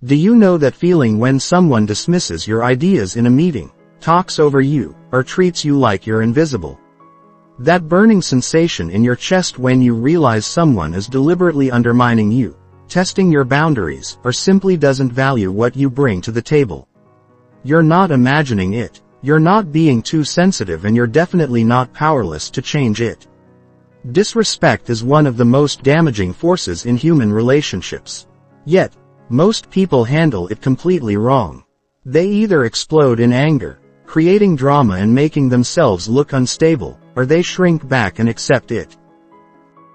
Do you know that feeling when someone dismisses your ideas in a meeting, talks over you, or treats you like you're invisible? That burning sensation in your chest when you realize someone is deliberately undermining you, testing your boundaries, or simply doesn't value what you bring to the table. You're not imagining it, you're not being too sensitive, and you're definitely not powerless to change it. Disrespect is one of the most damaging forces in human relationships. Yet, most people handle it completely wrong. They either explode in anger, creating drama and making themselves look unstable, or they shrink back and accept it,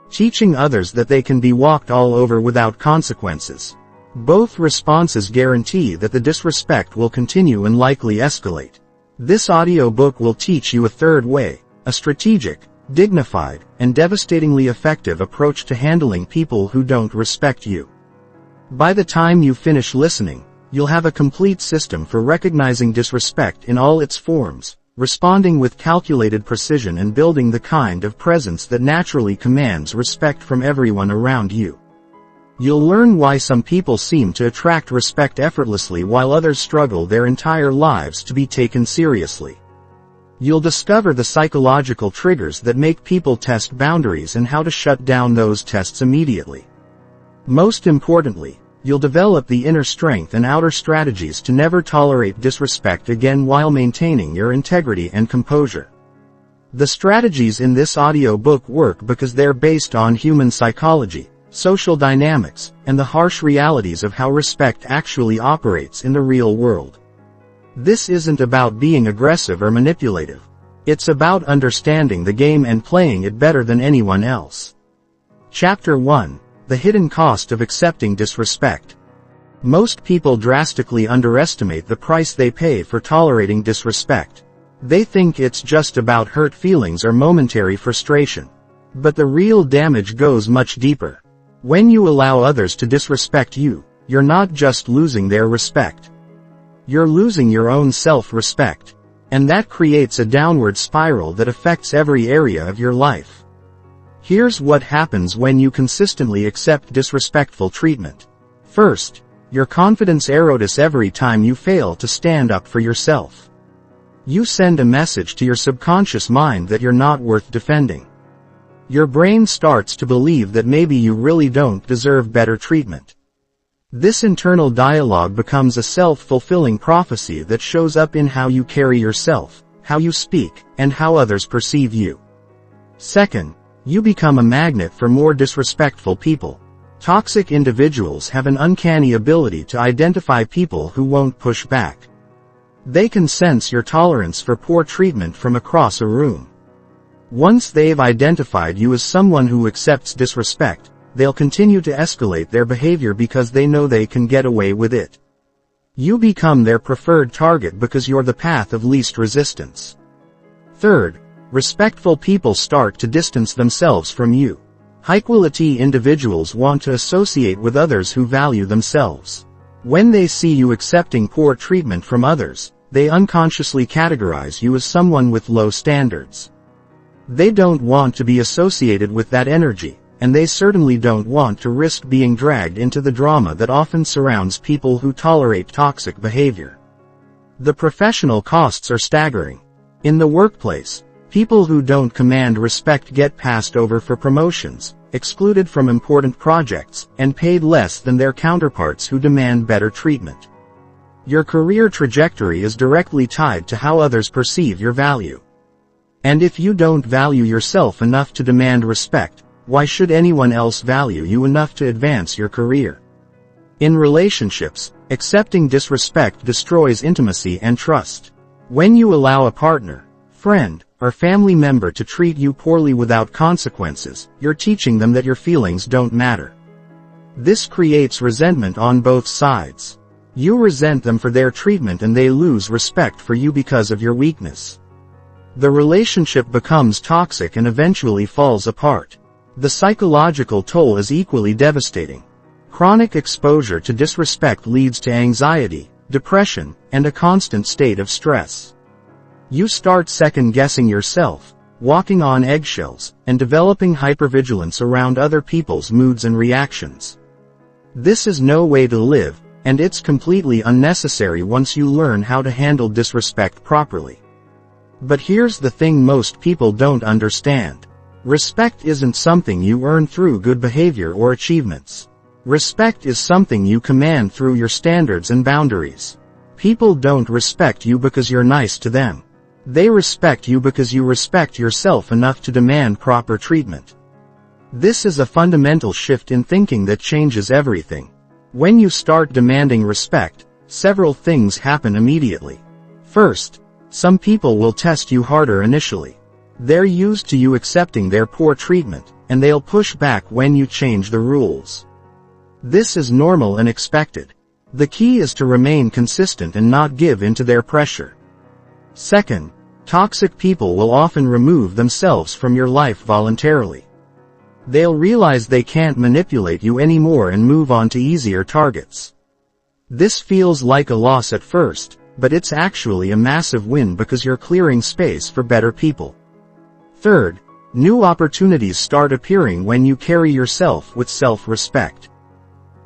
teaching others that they can be walked all over without consequences. Both responses guarantee that the disrespect will continue and likely escalate. This audiobook will teach you a third way, a strategic, dignified, and devastatingly effective approach to handling people who don't respect you. By the time you finish listening, you'll have a complete system for recognizing disrespect in all its forms, responding with calculated precision, and building the kind of presence that naturally commands respect from everyone around you. You'll learn why some people seem to attract respect effortlessly while others struggle their entire lives to be taken seriously. You'll discover the psychological triggers that make people test boundaries and how to shut down those tests immediately. Most importantly, you'll develop the inner strength and outer strategies to never tolerate disrespect again while maintaining your integrity and composure. The strategies in this audiobook work because they're based on human psychology, social dynamics, and the harsh realities of how respect actually operates in the real world. This isn't about being aggressive or manipulative. It's about understanding the game and playing it better than anyone else. Chapter 1. The hidden cost of accepting disrespect. Most people drastically underestimate the price they pay for tolerating disrespect. They think it's just about hurt feelings or momentary frustration. But the real damage goes much deeper. When you allow others to disrespect you, you're not just losing their respect. You're losing your own self-respect. And that creates a downward spiral that affects every area of your life. Here's what happens when you consistently accept disrespectful treatment. First, your confidence erodes every time you fail to stand up for yourself. You send a message to your subconscious mind that you're not worth defending. Your brain starts to believe that maybe you really don't deserve better treatment. This internal dialogue becomes a self-fulfilling prophecy that shows up in how you carry yourself, how you speak, and how others perceive you. Second, you become a magnet for more disrespectful people. Toxic individuals have an uncanny ability to identify people who won't push back. They can sense your tolerance for poor treatment from across a room. Once they've identified you as someone who accepts disrespect, they'll continue to escalate their behavior because they know they can get away with it. You become their preferred target because you're the path of least resistance. Third, respectful people start to distance themselves from you. High-quality individuals want to associate with others who value themselves. When they see you accepting poor treatment from others, they unconsciously categorize you as someone with low standards. They don't want to be associated with that energy, and they certainly don't want to risk being dragged into the drama that often surrounds people who tolerate toxic behavior. The professional costs are staggering. In the workplace, people who don't command respect get passed over for promotions, excluded from important projects, and paid less than their counterparts who demand better treatment. Your career trajectory is directly tied to how others perceive your value. And if you don't value yourself enough to demand respect, why should anyone else value you enough to advance your career? In relationships, accepting disrespect destroys intimacy and trust. When you allow a partner, friend, or family member to treat you poorly without consequences, you're teaching them that your feelings don't matter. This creates resentment on both sides. You resent them for their treatment and they lose respect for you because of your weakness. The relationship becomes toxic and eventually falls apart. The psychological toll is equally devastating. Chronic exposure to disrespect leads to anxiety, depression, and a constant state of stress. You start second-guessing yourself, walking on eggshells, and developing hypervigilance around other people's moods and reactions. This is no way to live, And it's completely unnecessary once you learn how to handle disrespect properly. But here's the thing most people don't understand. Respect isn't something you earn through good behavior or achievements. Respect is something you command through your standards and boundaries. People don't respect you because you're nice to them. They respect you because you respect yourself enough to demand proper treatment. This is a fundamental shift in thinking that changes everything. When you start demanding respect, several things happen immediately. First, some people will test you harder initially. They're used to you accepting their poor treatment, and they'll push back when you change the rules. This is normal and expected. The key is to remain consistent and not give in to their pressure. Second, toxic people will often remove themselves from your life voluntarily. They'll realize they can't manipulate you anymore and move on to easier targets. This feels like a loss at first, but it's actually a massive win because you're clearing space for better people. Third, new opportunities start appearing when you carry yourself with self-respect.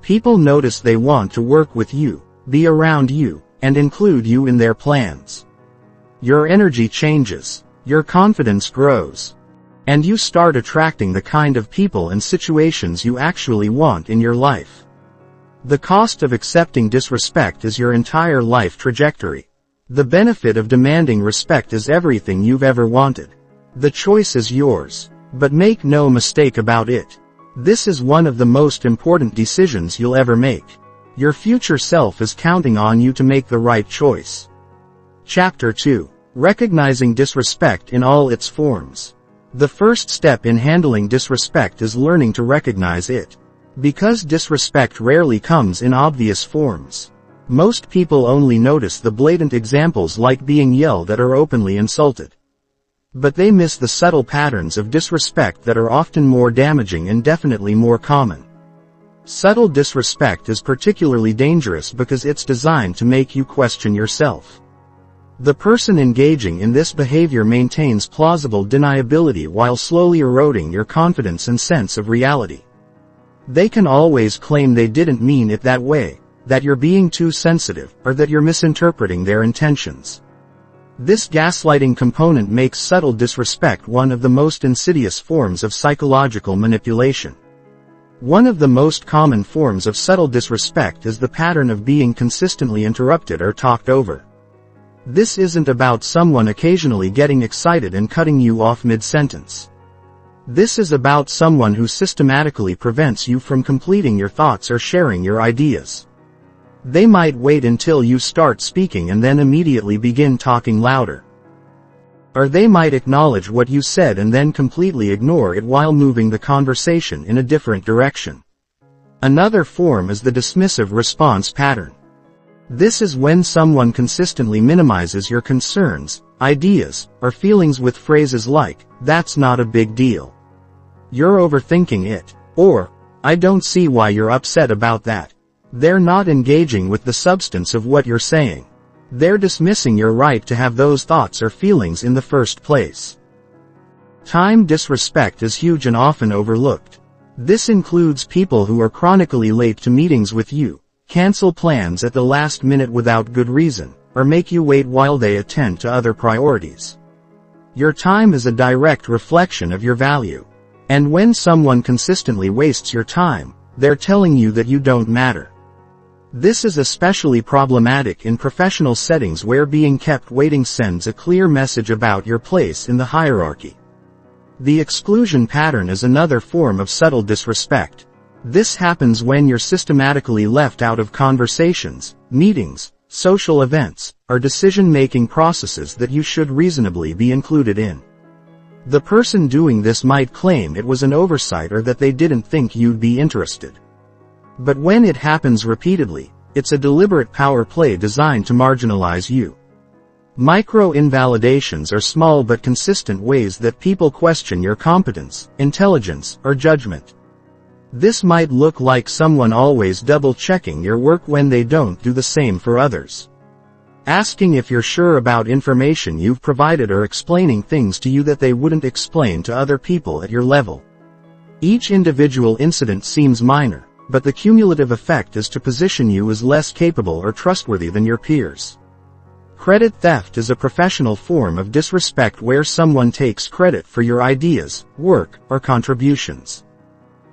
People notice they want to work with you, be around you, and include you in their plans. Your energy changes, your confidence grows, and you start attracting the kind of people and situations you actually want in your life. The cost of accepting disrespect is your entire life trajectory. The benefit of demanding respect is everything you've ever wanted. The choice is yours, but make no mistake about it. This is one of the most important decisions you'll ever make. Your future self is counting on you to make the right choice. Chapter 2. Recognizing disrespect in all its forms. The first step in handling disrespect is learning to recognize it. Because disrespect rarely comes in obvious forms. Most people only notice the blatant examples like being yelled at or openly insulted. But they miss the subtle patterns of disrespect that are often more damaging and definitely more common. Subtle disrespect is particularly dangerous because it's designed to make you question yourself. The person engaging in this behavior maintains plausible deniability while slowly eroding your confidence and sense of reality. They can always claim they didn't mean it that way, that you're being too sensitive, or that you're misinterpreting their intentions. This gaslighting component makes subtle disrespect one of the most insidious forms of psychological manipulation. One of the most common forms of subtle disrespect is the pattern of being consistently interrupted or talked over. This isn't about someone occasionally getting excited and cutting you off mid-sentence. This is about someone who systematically prevents you from completing your thoughts or sharing your ideas. They might wait until you start speaking and then immediately begin talking louder. Or they might acknowledge what you said and then completely ignore it while moving the conversation in a different direction. Another form is the dismissive response pattern. This is when someone consistently minimizes your concerns, ideas, or feelings with phrases like, "That's not a big deal." "You're overthinking it." Or, "I don't see why you're upset about that." They're not engaging with the substance of what you're saying. They're dismissing your right to have those thoughts or feelings in the first place. Time disrespect is huge and often overlooked. This includes people who are chronically late to meetings with you, cancel plans at the last minute without good reason, or make you wait while they attend to other priorities. Your time is a direct reflection of your value. And when someone consistently wastes your time, they're telling you that you don't matter. This is especially problematic in professional settings where being kept waiting sends a clear message about your place in the hierarchy. The exclusion pattern is another form of subtle disrespect. This happens when you're systematically left out of conversations, meetings, social events, or decision-making processes that you should reasonably be included in. The person doing this might claim it was an oversight or that they didn't think you'd be interested. But when it happens repeatedly, it's a deliberate power play designed to marginalize you. Micro-invalidations are small but consistent ways that people question your competence, intelligence, or judgment. This might look like someone always double-checking your work when they don't do the same for others. Asking if you're sure about information you've provided or explaining things to you that they wouldn't explain to other people at your level. Each individual incident seems minor, but the cumulative effect is to position you as less capable or trustworthy than your peers. Credit theft is a professional form of disrespect where someone takes credit for your ideas, work, or contributions.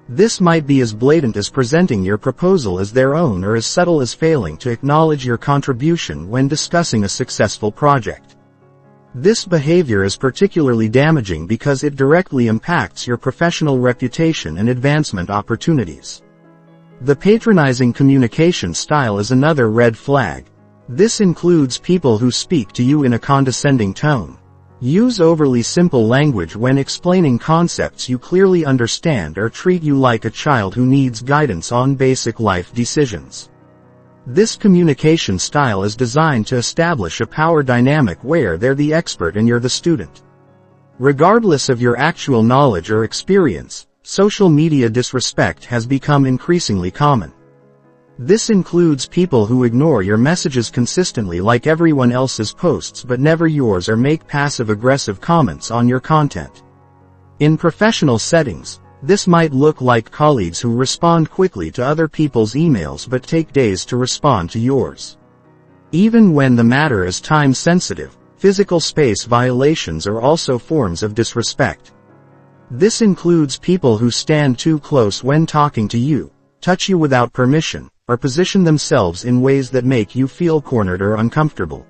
This might be as blatant as presenting your proposal as their own or as subtle as failing to acknowledge your contribution when discussing a successful project. This behavior is particularly damaging because it directly impacts your professional reputation and advancement opportunities. The patronizing communication style is another red flag. This includes people who speak to you in a condescending tone. Use overly simple language when explaining concepts you clearly understand or treat you like a child who needs guidance on basic life decisions. This communication style is designed to establish a power dynamic where they're the expert and you're the student. Regardless of your actual knowledge or experience, social media disrespect has become increasingly common. This includes people who ignore your messages consistently like everyone else's posts but never yours or make passive-aggressive comments on your content. In professional settings, this might look like colleagues who respond quickly to other people's emails but take days to respond to yours. Even when the matter is time-sensitive, physical space violations are also forms of disrespect. This includes people who stand too close when talking to you, touch you without permission, or position themselves in ways that make you feel cornered or uncomfortable.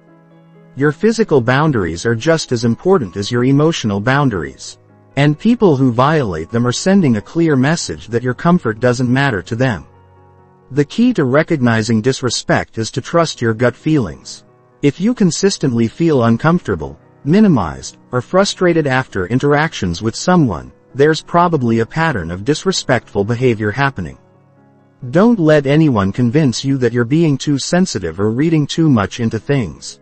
Your physical boundaries are just as important as your emotional boundaries. And people who violate them are sending a clear message that your comfort doesn't matter to them. The key to recognizing disrespect is to trust your gut feelings. If you consistently feel uncomfortable, minimized, or frustrated after interactions with someone, there's probably a pattern of disrespectful behavior happening. Don't let anyone convince you that you're being too sensitive or reading too much into things.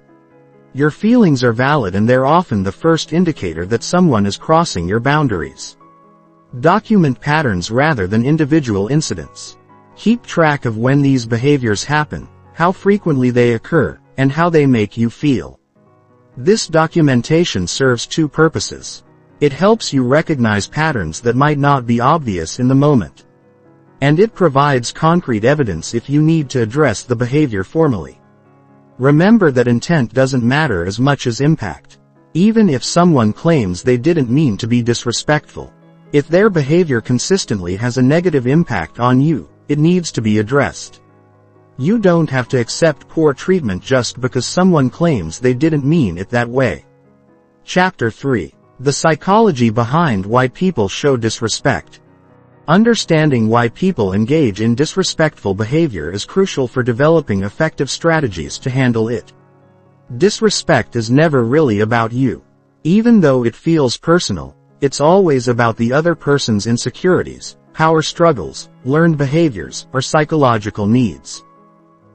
Your feelings are valid and they're often the first indicator that someone is crossing your boundaries. Document patterns rather than individual incidents. Keep track of when these behaviors happen, how frequently they occur, and how they make you feel. This documentation serves two purposes. It helps you recognize patterns that might not be obvious in the moment. And it provides concrete evidence if you need to address the behavior formally. Remember that intent doesn't matter as much as impact. Even if someone claims they didn't mean to be disrespectful, if their behavior consistently has a negative impact on you, it needs to be addressed. You don't have to accept poor treatment just because someone claims they didn't mean it that way. Chapter 3. The psychology behind why people show disrespect. Understanding why people engage in disrespectful behavior is crucial for developing effective strategies to handle it. Disrespect is never really about you. Even though it feels personal, it's always about the other person's insecurities, power struggles, learned behaviors, or psychological needs.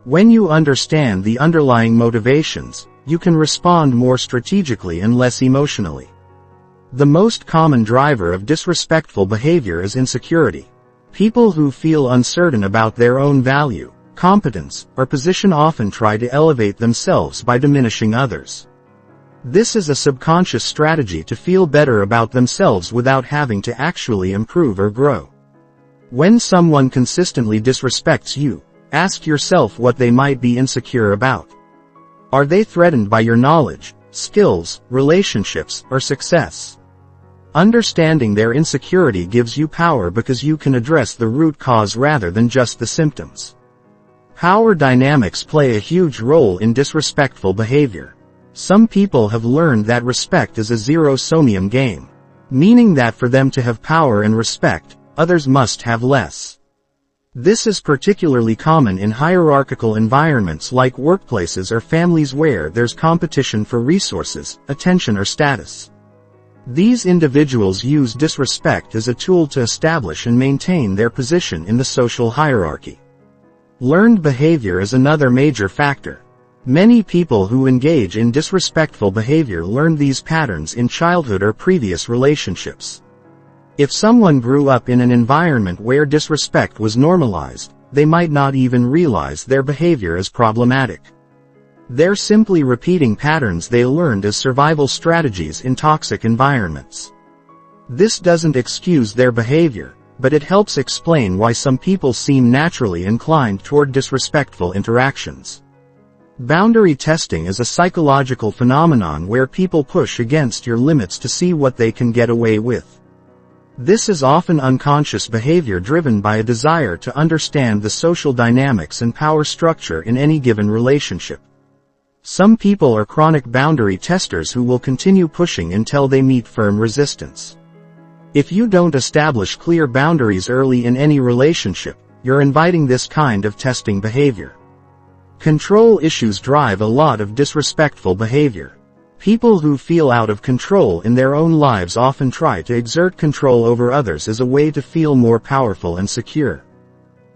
When you understand the underlying motivations, you can respond more strategically and less emotionally. The most common driver of disrespectful behavior is insecurity. People who feel uncertain about their own value, competence, or position often try to elevate themselves by diminishing others. This is a subconscious strategy to feel better about themselves without having to actually improve or grow. When someone consistently disrespects you, ask yourself what they might be insecure about. Are they threatened by your knowledge, skills, relationships, or success? Understanding their insecurity gives you power because you can address the root cause rather than just the symptoms. Power dynamics play a huge role in disrespectful behavior. Some people have learned that respect is a zero-sum game, meaning that for them to have power and respect, others must have less. This is particularly common in hierarchical environments like workplaces or families where there's competition for resources, attention, or status. These individuals use disrespect as a tool to establish and maintain their position in the social hierarchy. Learned behavior is another major factor. Many people who engage in disrespectful behavior learn these patterns in childhood or previous relationships. If someone grew up in an environment where disrespect was normalized, they might not even realize their behavior is problematic. They're simply repeating patterns they learned as survival strategies in toxic environments. This doesn't excuse their behavior, but it helps explain why some people seem naturally inclined toward disrespectful interactions. Boundary testing is a psychological phenomenon where people push against your limits to see what they can get away with. This is often unconscious behavior driven by a desire to understand the social dynamics and power structure in any given relationship. Some people are chronic boundary testers who will continue pushing until they meet firm resistance. If you don't establish clear boundaries early in any relationship, you're inviting this kind of testing behavior. Control issues drive a lot of disrespectful behavior. People who feel out of control in their own lives often try to exert control over others as a way to feel more powerful and secure.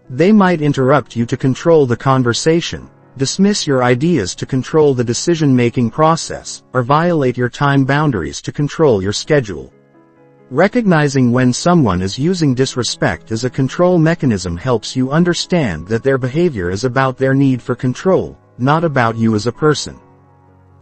They might interrupt you to control the conversation, dismiss your ideas to control the decision-making process, or violate your time boundaries to control your schedule. Recognizing when someone is using disrespect as a control mechanism helps you understand that their behavior is about their need for control, not about you as a person.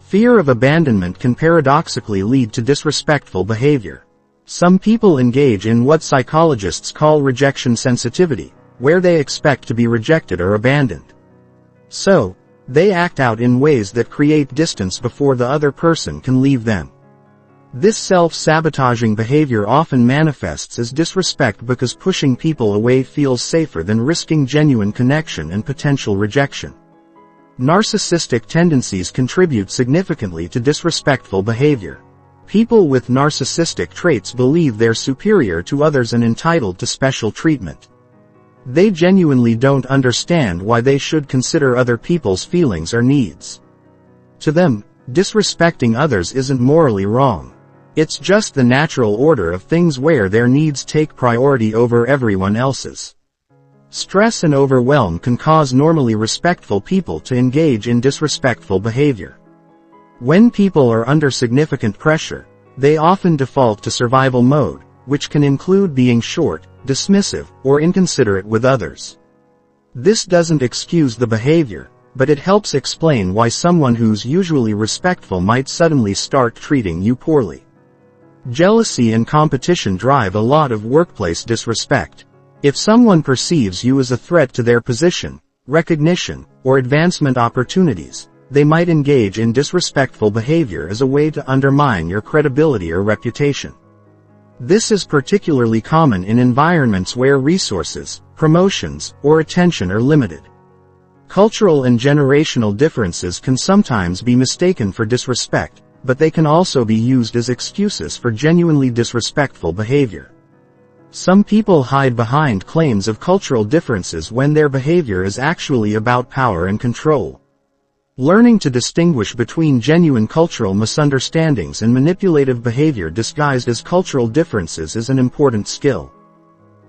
Fear of abandonment can paradoxically lead to disrespectful behavior. Some people engage in what psychologists call rejection sensitivity, where they expect to be rejected or abandoned. So, they act out in ways that create distance before the other person can leave them. This self-sabotaging behavior often manifests as disrespect because pushing people away feels safer than risking genuine connection and potential rejection. Narcissistic tendencies contribute significantly to disrespectful behavior. People with narcissistic traits believe they're superior to others and entitled to special treatment. They genuinely don't understand why they should consider other people's feelings or needs. To them, disrespecting others isn't morally wrong. It's just the natural order of things where their needs take priority over everyone else's. Stress and overwhelm can cause normally respectful people to engage in disrespectful behavior. When people are under significant pressure, they often default to survival mode, which can include being short, dismissive, or inconsiderate with others. This doesn't excuse the behavior, but it helps explain why someone who's usually respectful might suddenly start treating you poorly. Jealousy and competition drive a lot of workplace disrespect. If someone perceives you as a threat to their position, recognition, or advancement opportunities, they might engage in disrespectful behavior as a way to undermine your credibility or reputation. This is particularly common in environments where resources, promotions, or attention are limited. Cultural and generational differences can sometimes be mistaken for disrespect, but they can also be used as excuses for genuinely disrespectful behavior. Some people hide behind claims of cultural differences when their behavior is actually about power and control. Learning to distinguish between genuine cultural misunderstandings and manipulative behavior disguised as cultural differences is an important skill.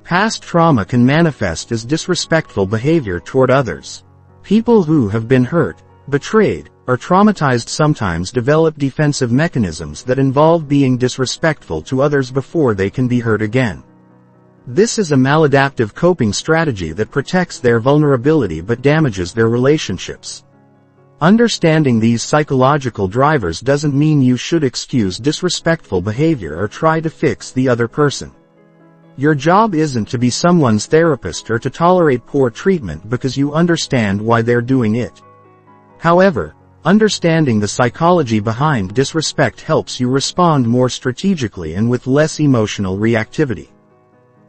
Past trauma can manifest as disrespectful behavior toward others. People who have been hurt, betrayed, or traumatized sometimes develop defensive mechanisms that involve being disrespectful to others before they can be hurt again. This is a maladaptive coping strategy that protects their vulnerability but damages their relationships. Understanding these psychological drivers doesn't mean you should excuse disrespectful behavior or try to fix the other person. Your job isn't to be someone's therapist or to tolerate poor treatment because you understand why they're doing it. However, understanding the psychology behind disrespect helps you respond more strategically and with less emotional reactivity.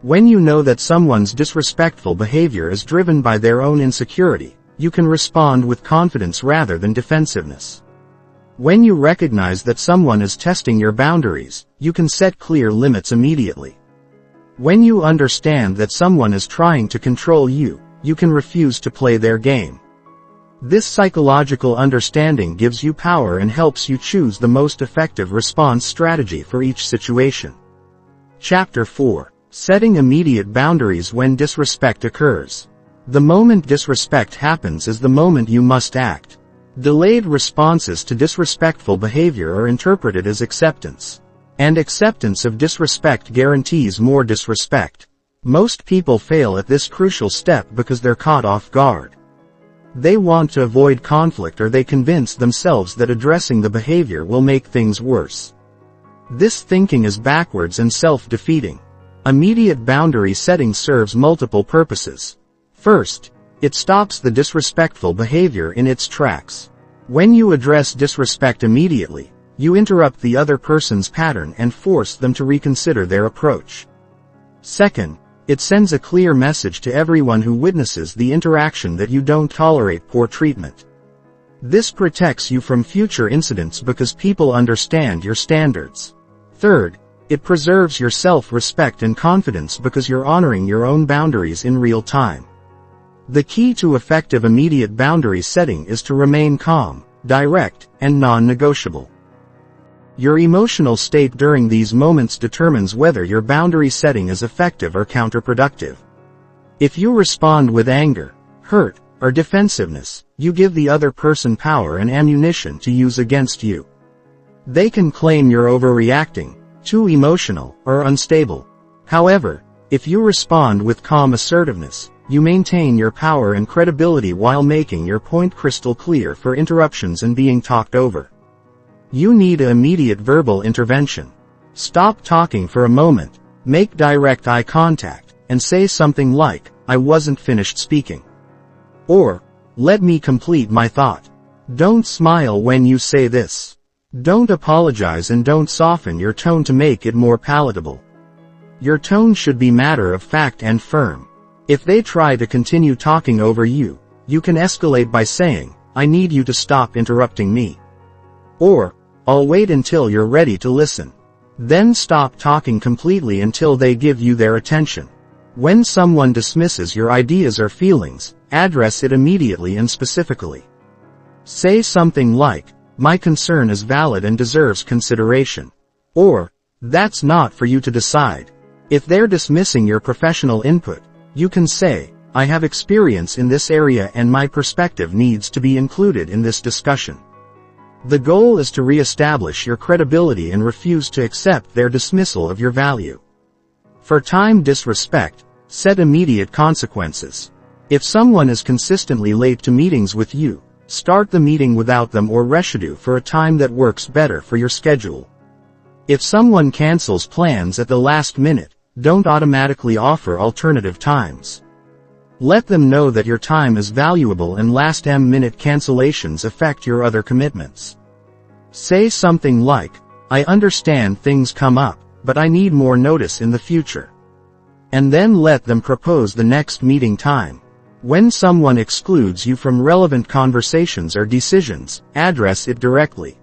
When you know that someone's disrespectful behavior is driven by their own insecurity, you can respond with confidence rather than defensiveness. When you recognize that someone is testing your boundaries, you can set clear limits immediately. When you understand that someone is trying to control you, you can refuse to play their game. This psychological understanding gives you power and helps you choose the most effective response strategy for each situation. Chapter 4. Setting immediate boundaries when disrespect occurs. The moment disrespect happens is the moment you must act. Delayed responses to disrespectful behavior are interpreted as acceptance. And acceptance of disrespect guarantees more disrespect. Most people fail at this crucial step because they're caught off guard. They want to avoid conflict or they convince themselves that addressing the behavior will make things worse. This thinking is backwards and self-defeating. Immediate boundary setting serves multiple purposes. First, it stops the disrespectful behavior in its tracks. When you address disrespect immediately, you interrupt the other person's pattern and force them to reconsider their approach. Second, it sends a clear message to everyone who witnesses the interaction that you don't tolerate poor treatment. This protects you from future incidents because people understand your standards. Third, it preserves your self-respect and confidence because you're honoring your own boundaries in real time. The key to effective immediate boundary setting is to remain calm, direct, and non-negotiable. Your emotional state during these moments determines whether your boundary setting is effective or counterproductive. If you respond with anger, hurt, or defensiveness, you give the other person power and ammunition to use against you. They can claim you're overreacting, too emotional, or unstable. However, if you respond with calm assertiveness, you maintain your power and credibility while making your point crystal clear for interruptions and being talked over. You need an immediate verbal intervention. Stop talking for a moment, make direct eye contact, and say something like, "I wasn't finished speaking." Or, "Let me complete my thought." Don't smile when you say this. Don't apologize and don't soften your tone to make it more palatable. Your tone should be matter of fact and firm. If they try to continue talking over you, you can escalate by saying, "I need you to stop interrupting me." Or, "I'll wait until you're ready to listen." Then stop talking completely until they give you their attention. When someone dismisses your ideas or feelings, address it immediately and specifically. Say something like, "My concern is valid and deserves consideration." Or, "That's not for you to decide." If they're dismissing your professional input, you can say, "I have experience in this area and my perspective needs to be included in this discussion." The goal is to re-establish your credibility and refuse to accept their dismissal of your value. For time disrespect, set immediate consequences. If someone is consistently late to meetings with you, start the meeting without them or reschedule for a time that works better for your schedule. If someone cancels plans at the last minute, don't automatically offer alternative times. Let them know that your time is valuable and last-minute cancellations affect your other commitments. Say something like, "I understand things come up, but I need more notice in the future." And then let them propose the next meeting time. When someone excludes you from relevant conversations or decisions, address it directly.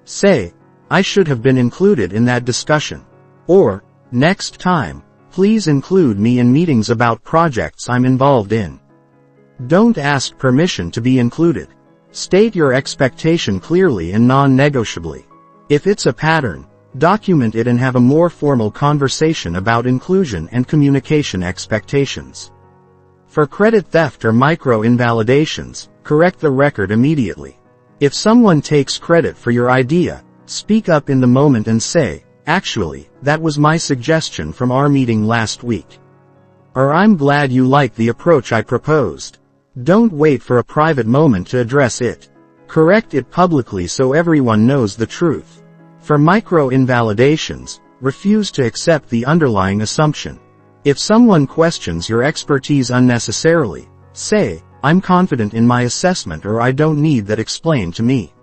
Say, "I should have been included in that discussion." Or, "Next time, please include me in meetings about projects I'm involved in." Don't ask permission to be included. State your expectation clearly and non-negotiably. If it's a pattern, document it and have a more formal conversation about inclusion and communication expectations. For credit theft or micro-invalidations, correct the record immediately. If someone takes credit for your idea, speak up in the moment and say, "Actually, that was my suggestion from our meeting last week." Or, "I'm glad you like the approach I proposed." Don't wait for a private moment to address it. Correct it publicly so everyone knows the truth. For micro-invalidations, refuse to accept the underlying assumption. If someone questions your expertise unnecessarily, say, "I'm confident in my assessment," or "I don't need that explained to me."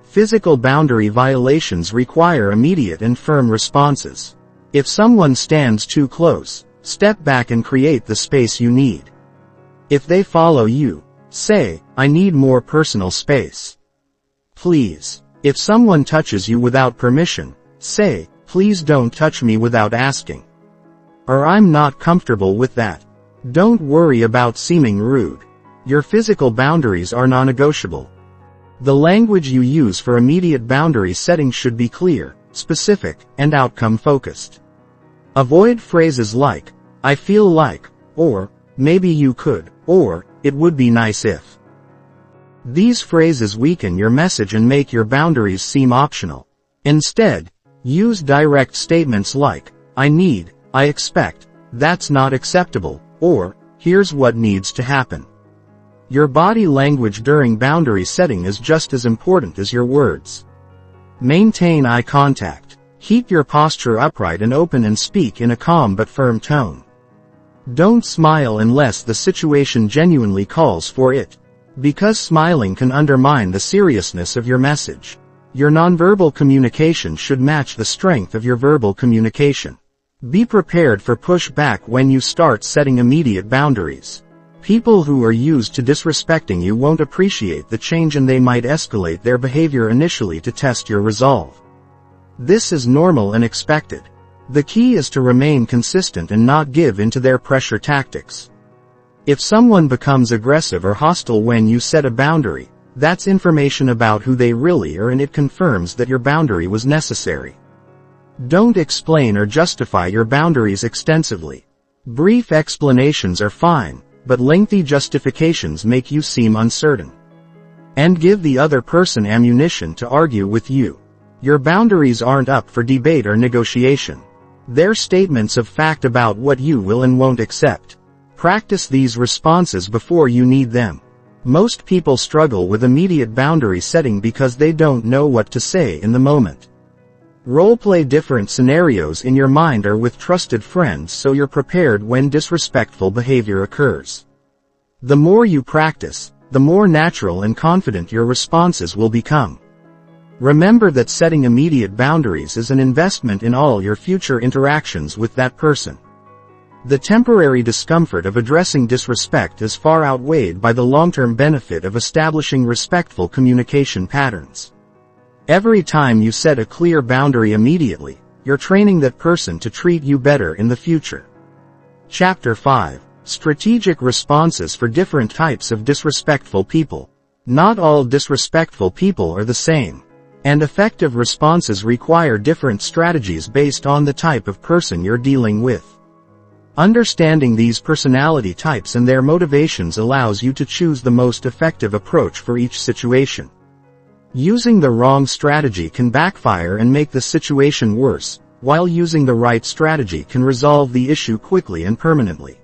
Physical boundary violations require immediate and firm responses. If someone stands too close, step back and create the space you need. If they follow you, say, "I need more personal space." Please. If someone touches you without permission, say, "Please don't touch me without asking." Or, "I'm not comfortable with that." Don't worry about seeming rude. Your physical boundaries are non-negotiable. The language you use for immediate boundary setting should be clear, specific, and outcome-focused. Avoid phrases like, "I feel like," or, "Maybe you could," or, "It would be nice if." These phrases weaken your message and make your boundaries seem optional. Instead, use direct statements like, "I need," "I expect," "That's not acceptable," or, "Here's what needs to happen." Your body language during boundary setting is just as important as your words. Maintain eye contact. Keep your posture upright and open and speak in a calm but firm tone. Don't smile unless the situation genuinely calls for it, because smiling can undermine the seriousness of your message. Your nonverbal communication should match the strength of your verbal communication. Be prepared for pushback when you start setting immediate boundaries. People who are used to disrespecting you won't appreciate the change, and they might escalate their behavior initially to test your resolve. This is normal and expected. The key is to remain consistent and not give in to their pressure tactics. If someone becomes aggressive or hostile when you set a boundary, that's information about who they really are, and it confirms that your boundary was necessary. Don't explain or justify your boundaries extensively. Brief explanations are fine, but lengthy justifications make you seem uncertain. And give the other person ammunition to argue with you. Your boundaries aren't up for debate or negotiation. They're statements of fact about what you will and won't accept. Practice these responses before you need them. Most people struggle with immediate boundary setting because they don't know what to say in the moment. Role-play different scenarios in your mind or with trusted friends so you're prepared when disrespectful behavior occurs. The more you practice, the more natural and confident your responses will become. Remember that setting immediate boundaries is an investment in all your future interactions with that person. The temporary discomfort of addressing disrespect is far outweighed by the long-term benefit of establishing respectful communication patterns. Every time you set a clear boundary immediately, you're training that person to treat you better in the future. Chapter 5. Strategic responses for different types of disrespectful people. Not all disrespectful people are the same, and effective responses require different strategies based on the type of person you're dealing with. Understanding these personality types and their motivations allows you to choose the most effective approach for each situation. Using the wrong strategy can backfire and make the situation worse, while using the right strategy can resolve the issue quickly and permanently.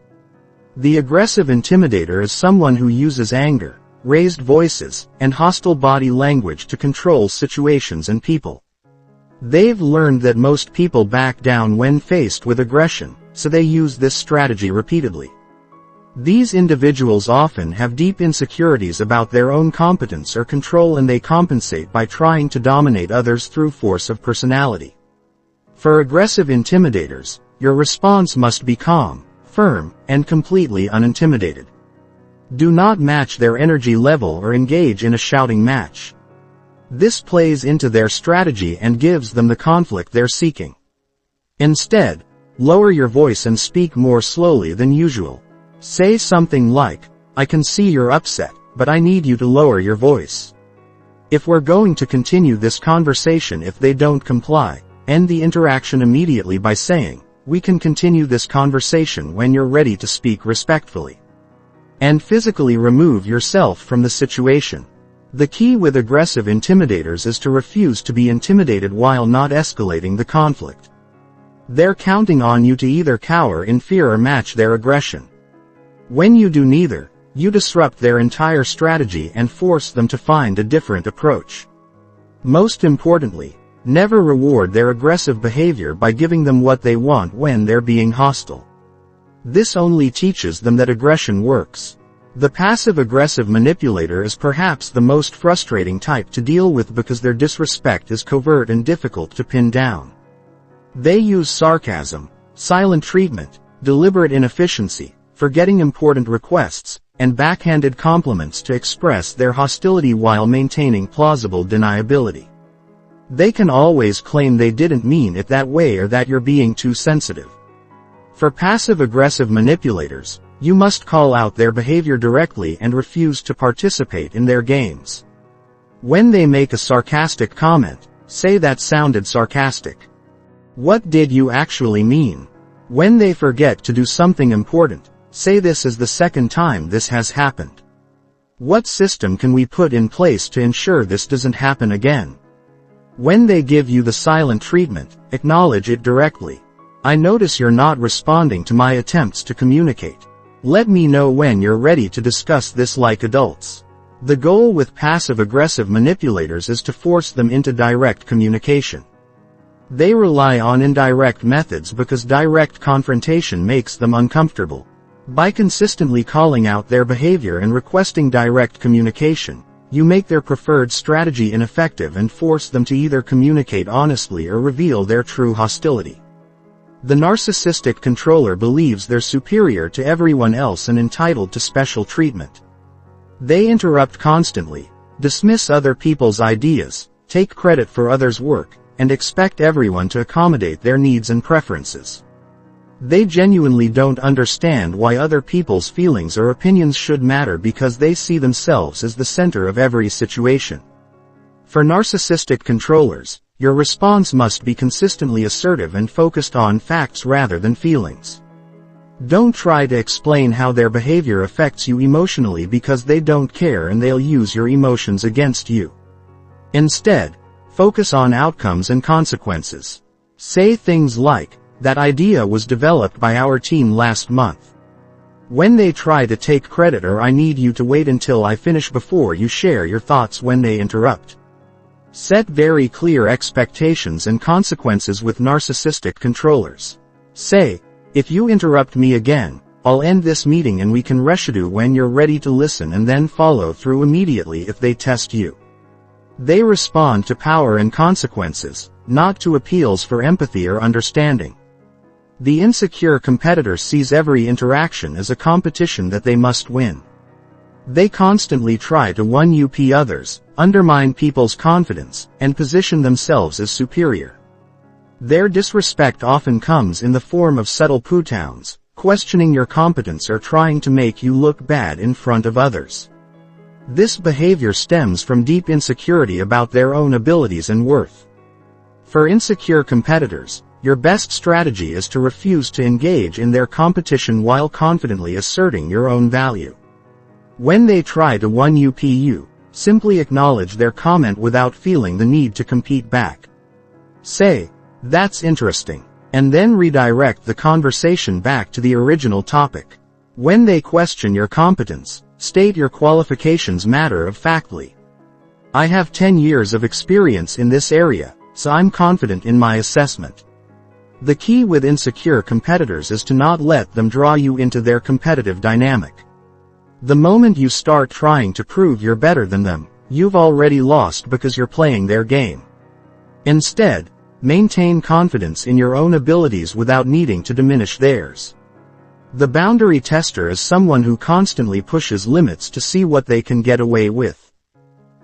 The aggressive intimidator is someone who uses anger, raised voices, and hostile body language to control situations and people. They've learned that most people back down when faced with aggression, so they use this strategy repeatedly. These individuals often have deep insecurities about their own competence or control, and they compensate by trying to dominate others through force of personality. For aggressive intimidators, your response must be calm, firm, and completely unintimidated. Do not match their energy level or engage in a shouting match. This plays into their strategy and gives them the conflict they're seeking. Instead, lower your voice and speak more slowly than usual. Say something like, "I can see you're upset, but I need you to lower your voice." If we're going to continue this conversation, if they don't comply, end the interaction immediately by saying, "We can continue this conversation when you're ready to speak respectfully." And physically remove yourself from the situation. The key with aggressive intimidators is to refuse to be intimidated while not escalating the conflict. They're counting on you to either cower in fear or match their aggression. When you do neither, you disrupt their entire strategy and force them to find a different approach. Most importantly, never reward their aggressive behavior by giving them what they want when they're being hostile. This only teaches them that aggression works. The passive-aggressive manipulator is perhaps the most frustrating type to deal with because their disrespect is covert and difficult to pin down. They use sarcasm, silent treatment, deliberate inefficiency, forgetting important requests, and backhanded compliments to express their hostility while maintaining plausible deniability. They can always claim they didn't mean it that way or that you're being too sensitive. For passive-aggressive manipulators, you must call out their behavior directly and refuse to participate in their games. When they make a sarcastic comment, say that sounded sarcastic. What did you actually mean? When they forget to do something important, say this is the second time this has happened. What system can we put in place to ensure this doesn't happen again? When they give you the silent treatment, acknowledge it directly. I notice you're not responding to my attempts to communicate. Let me know when you're ready to discuss this like adults. The goal with passive-aggressive manipulators is to force them into direct communication. They rely on indirect methods because direct confrontation makes them uncomfortable. By consistently calling out their behavior and requesting direct communication, you make their preferred strategy ineffective and force them to either communicate honestly or reveal their true hostility. The narcissistic controller believes they're superior to everyone else and entitled to special treatment. They interrupt constantly, dismiss other people's ideas, take credit for others' work, and expect everyone to accommodate their needs and preferences. They genuinely don't understand why other people's feelings or opinions should matter because they see themselves as the center of every situation. For narcissistic controllers, your response must be consistently assertive and focused on facts rather than feelings. Don't try to explain how their behavior affects you emotionally because they don't care and they'll use your emotions against you. Instead, focus on outcomes and consequences. Say things like, "That idea was developed by our team last month." When they try to take credit, or "I need you to wait until I finish before you share your thoughts," when they interrupt. Set very clear expectations and consequences with narcissistic controllers. Say, "If you interrupt me again, I'll end this meeting and we can reschedule when you're ready to listen," and then follow through immediately if they test you. They respond to power and consequences, not to appeals for empathy or understanding. The insecure competitor sees every interaction as a competition that they must win. They constantly try to one-up others, undermine people's confidence, and position themselves as superior. Their disrespect often comes in the form of subtle put-downs, questioning your competence or trying to make you look bad in front of others. This behavior stems from deep insecurity about their own abilities and worth. For insecure competitors, your best strategy is to refuse to engage in their competition while confidently asserting your own value. When they try to one-up you, simply acknowledge their comment without feeling the need to compete back. Say, "That's interesting," and then redirect the conversation back to the original topic. When they question your competence, state your qualifications matter-of-factly. "I have 10 years of experience in this area, so I'm confident in my assessment." The key with insecure competitors is to not let them draw you into their competitive dynamic. The moment you start trying to prove you're better than them, you've already lost because you're playing their game. Instead, maintain confidence in your own abilities without needing to diminish theirs. The boundary tester is someone who constantly pushes limits to see what they can get away with.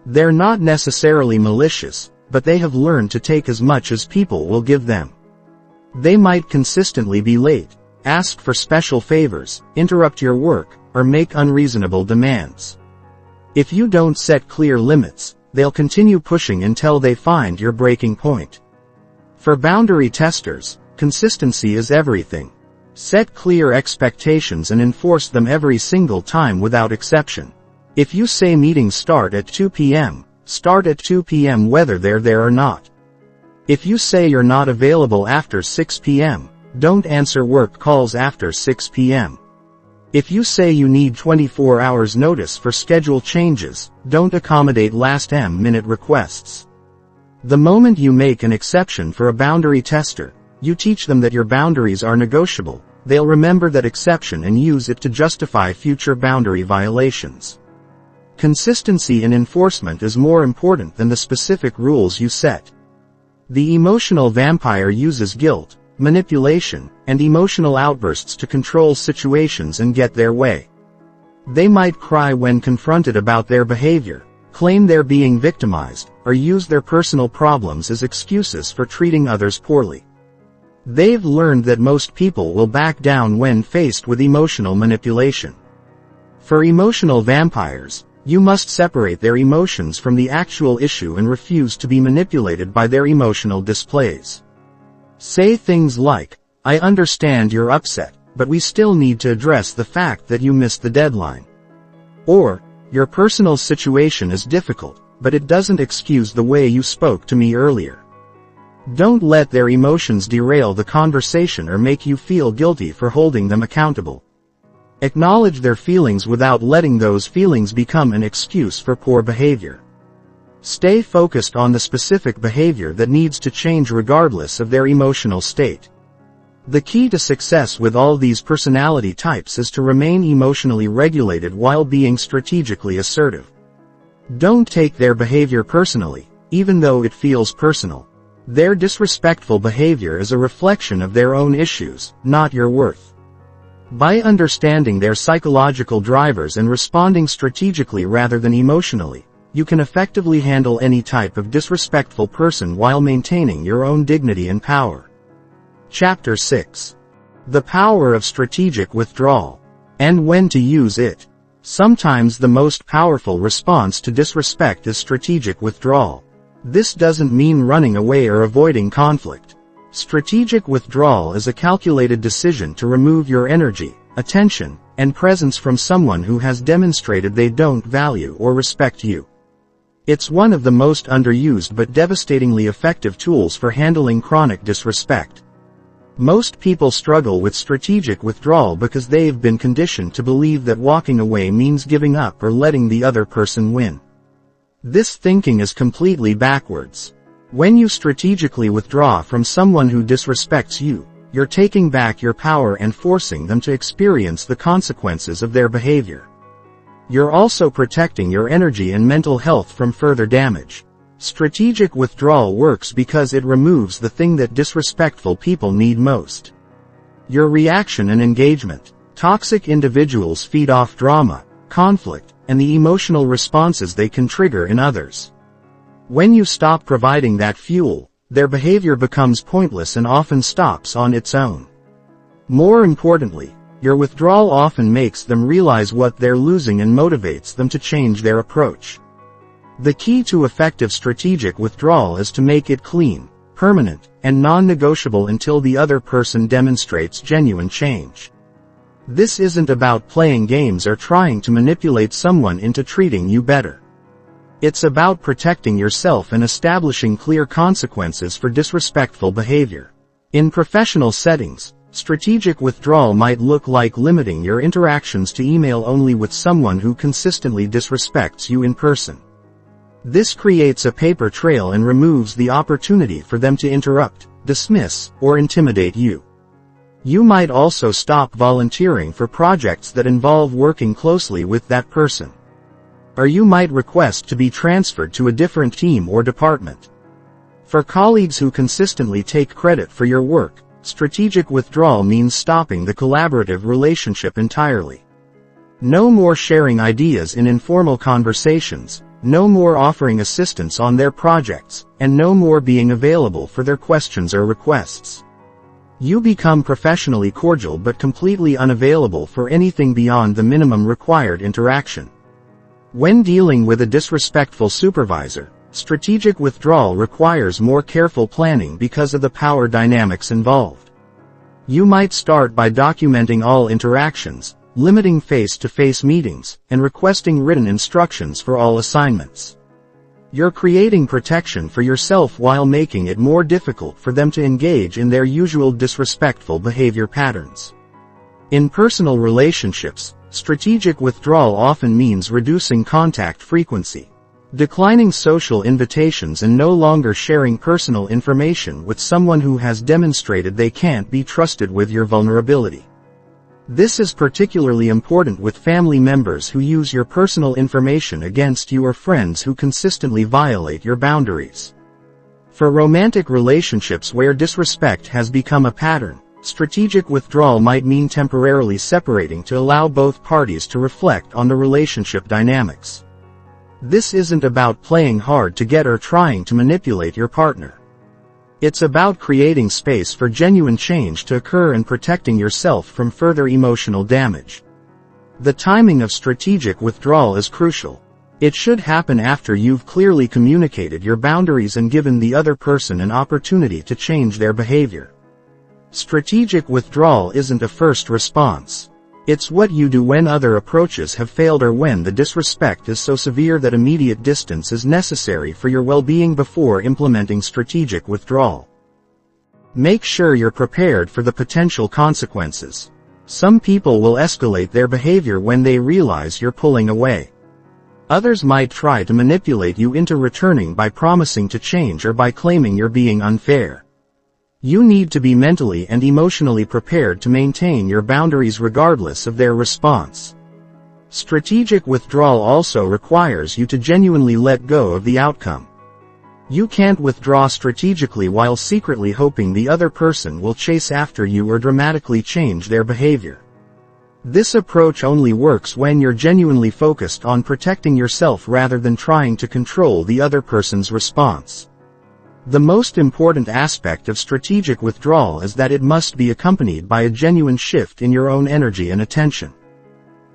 They're not necessarily malicious, but they have learned to take as much as people will give them. They might consistently be late, ask for special favors, interrupt your work, or make unreasonable demands. If you don't set clear limits, they'll continue pushing until they find your breaking point. For boundary testers, consistency is everything. Set clear expectations and enforce them every single time without exception. If you say meetings start at 2 p.m., start at 2 p.m. whether they're there or not. If you say you're not available after 6 p.m., don't answer work calls after 6 p.m. If you say you need 24 hours notice for schedule changes, don't accommodate last-minute requests. The moment you make an exception for a boundary tester, you teach them that your boundaries are negotiable. They'll remember that exception and use it to justify future boundary violations. Consistency in enforcement is more important than the specific rules you set. The emotional vampire uses guilt, manipulation, and emotional outbursts to control situations and get their way. They might cry when confronted about their behavior, claim they're being victimized, or use their personal problems as excuses for treating others poorly. They've learned that most people will back down when faced with emotional manipulation. For emotional vampires, you must separate their emotions from the actual issue and refuse to be manipulated by their emotional displays. Say things like, "I understand you're upset, but we still need to address the fact that you missed the deadline." Or, "Your personal situation is difficult, but it doesn't excuse the way you spoke to me earlier." Don't let their emotions derail the conversation or make you feel guilty for holding them accountable. Acknowledge their feelings without letting those feelings become an excuse for poor behavior. Stay focused on the specific behavior that needs to change regardless of their emotional state. The key to success with all these personality types is to remain emotionally regulated while being strategically assertive. Don't take their behavior personally, even though it feels personal. Their disrespectful behavior is a reflection of their own issues, not your worth. By understanding their psychological drivers and responding strategically rather than emotionally, you can effectively handle any type of disrespectful person while maintaining your own dignity and power. Chapter 6. The power of strategic withdrawal. And when to use it. Sometimes the most powerful response to disrespect is strategic withdrawal. This doesn't mean running away or avoiding conflict. Strategic withdrawal is a calculated decision to remove your energy, attention, and presence from someone who has demonstrated they don't value or respect you. It's one of the most underused but devastatingly effective tools for handling chronic disrespect. Most people struggle with strategic withdrawal because they've been conditioned to believe that walking away means giving up or letting the other person win. This thinking is completely backwards. When you strategically withdraw from someone who disrespects you, you're taking back your power and forcing them to experience the consequences of their behavior. You're also protecting your energy and mental health from further damage. Strategic withdrawal works because it removes the thing that disrespectful people need most. Your reaction and engagement. Toxic individuals feed off drama, conflict, and the emotional responses they can trigger in others. When you stop providing that fuel, their behavior becomes pointless and often stops on its own. More importantly, your withdrawal often makes them realize what they're losing and motivates them to change their approach. The key to effective strategic withdrawal is to make it clean, permanent, and non-negotiable until the other person demonstrates genuine change. This isn't about playing games or trying to manipulate someone into treating you better. It's about protecting yourself and establishing clear consequences for disrespectful behavior. In professional settings, strategic withdrawal might look like limiting your interactions to email only with someone who consistently disrespects you in person. This creates a paper trail and removes the opportunity for them to interrupt, dismiss, or intimidate you. You might also stop volunteering for projects that involve working closely with that person. Or you might request to be transferred to a different team or department. For colleagues who consistently take credit for your work, strategic withdrawal means stopping the collaborative relationship entirely. No more sharing ideas in informal conversations, no more offering assistance on their projects, and no more being available for their questions or requests. You become professionally cordial but completely unavailable for anything beyond the minimum required interaction. When dealing with a disrespectful supervisor, strategic withdrawal requires more careful planning because of the power dynamics involved. You might start by documenting all interactions, limiting face-to-face meetings, and requesting written instructions for all assignments. You're creating protection for yourself while making it more difficult for them to engage in their usual disrespectful behavior patterns. In personal relationships, strategic withdrawal often means reducing contact frequency, declining social invitations, and no longer sharing personal information with someone who has demonstrated they can't be trusted with your vulnerability. This is particularly important with family members who use your personal information against you or friends who consistently violate your boundaries. For romantic relationships where disrespect has become a pattern, strategic withdrawal might mean temporarily separating to allow both parties to reflect on the relationship dynamics. This isn't about playing hard to get or trying to manipulate your partner. It's about creating space for genuine change to occur and protecting yourself from further emotional damage. The timing of strategic withdrawal is crucial. It should happen after you've clearly communicated your boundaries and given the other person an opportunity to change their behavior. Strategic withdrawal isn't a first response. It's what you do when other approaches have failed or when the disrespect is so severe that immediate distance is necessary for your well-being before implementing strategic withdrawal. Make sure you're prepared for the potential consequences. Some people will escalate their behavior when they realize you're pulling away. Others might try to manipulate you into returning by promising to change or by claiming you're being unfair. You need to be mentally and emotionally prepared to maintain your boundaries regardless of their response. Strategic withdrawal also requires you to genuinely let go of the outcome. You can't withdraw strategically while secretly hoping the other person will chase after you or dramatically change their behavior. This approach only works when you're genuinely focused on protecting yourself rather than trying to control the other person's response. The most important aspect of strategic withdrawal is that it must be accompanied by a genuine shift in your own energy and attention.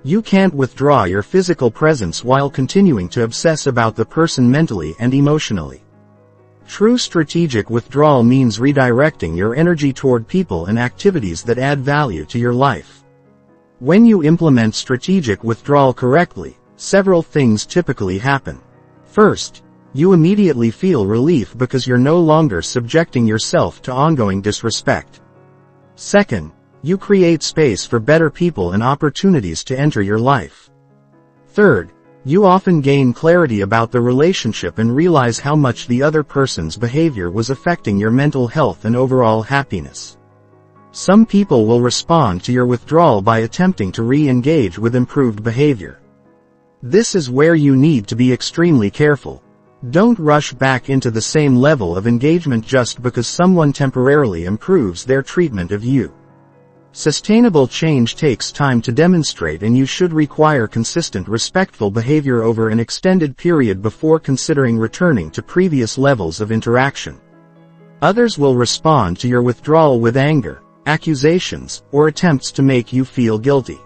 You can't withdraw your physical presence while continuing to obsess about the person mentally and emotionally. True strategic withdrawal means redirecting your energy toward people and activities that add value to your life. When you implement strategic withdrawal correctly, several things typically happen. First, you immediately feel relief because you're no longer subjecting yourself to ongoing disrespect. Second, you create space for better people and opportunities to enter your life. Third, you often gain clarity about the relationship and realize how much the other person's behavior was affecting your mental health and overall happiness. Some people will respond to your withdrawal by attempting to re-engage with improved behavior. This is where you need to be extremely careful. Don't rush back into the same level of engagement just because someone temporarily improves their treatment of you. Sustainable change takes time to demonstrate, and you should require consistent, respectful behavior over an extended period before considering returning to previous levels of interaction. Others will respond to your withdrawal with anger, accusations, or attempts to make you feel guilty.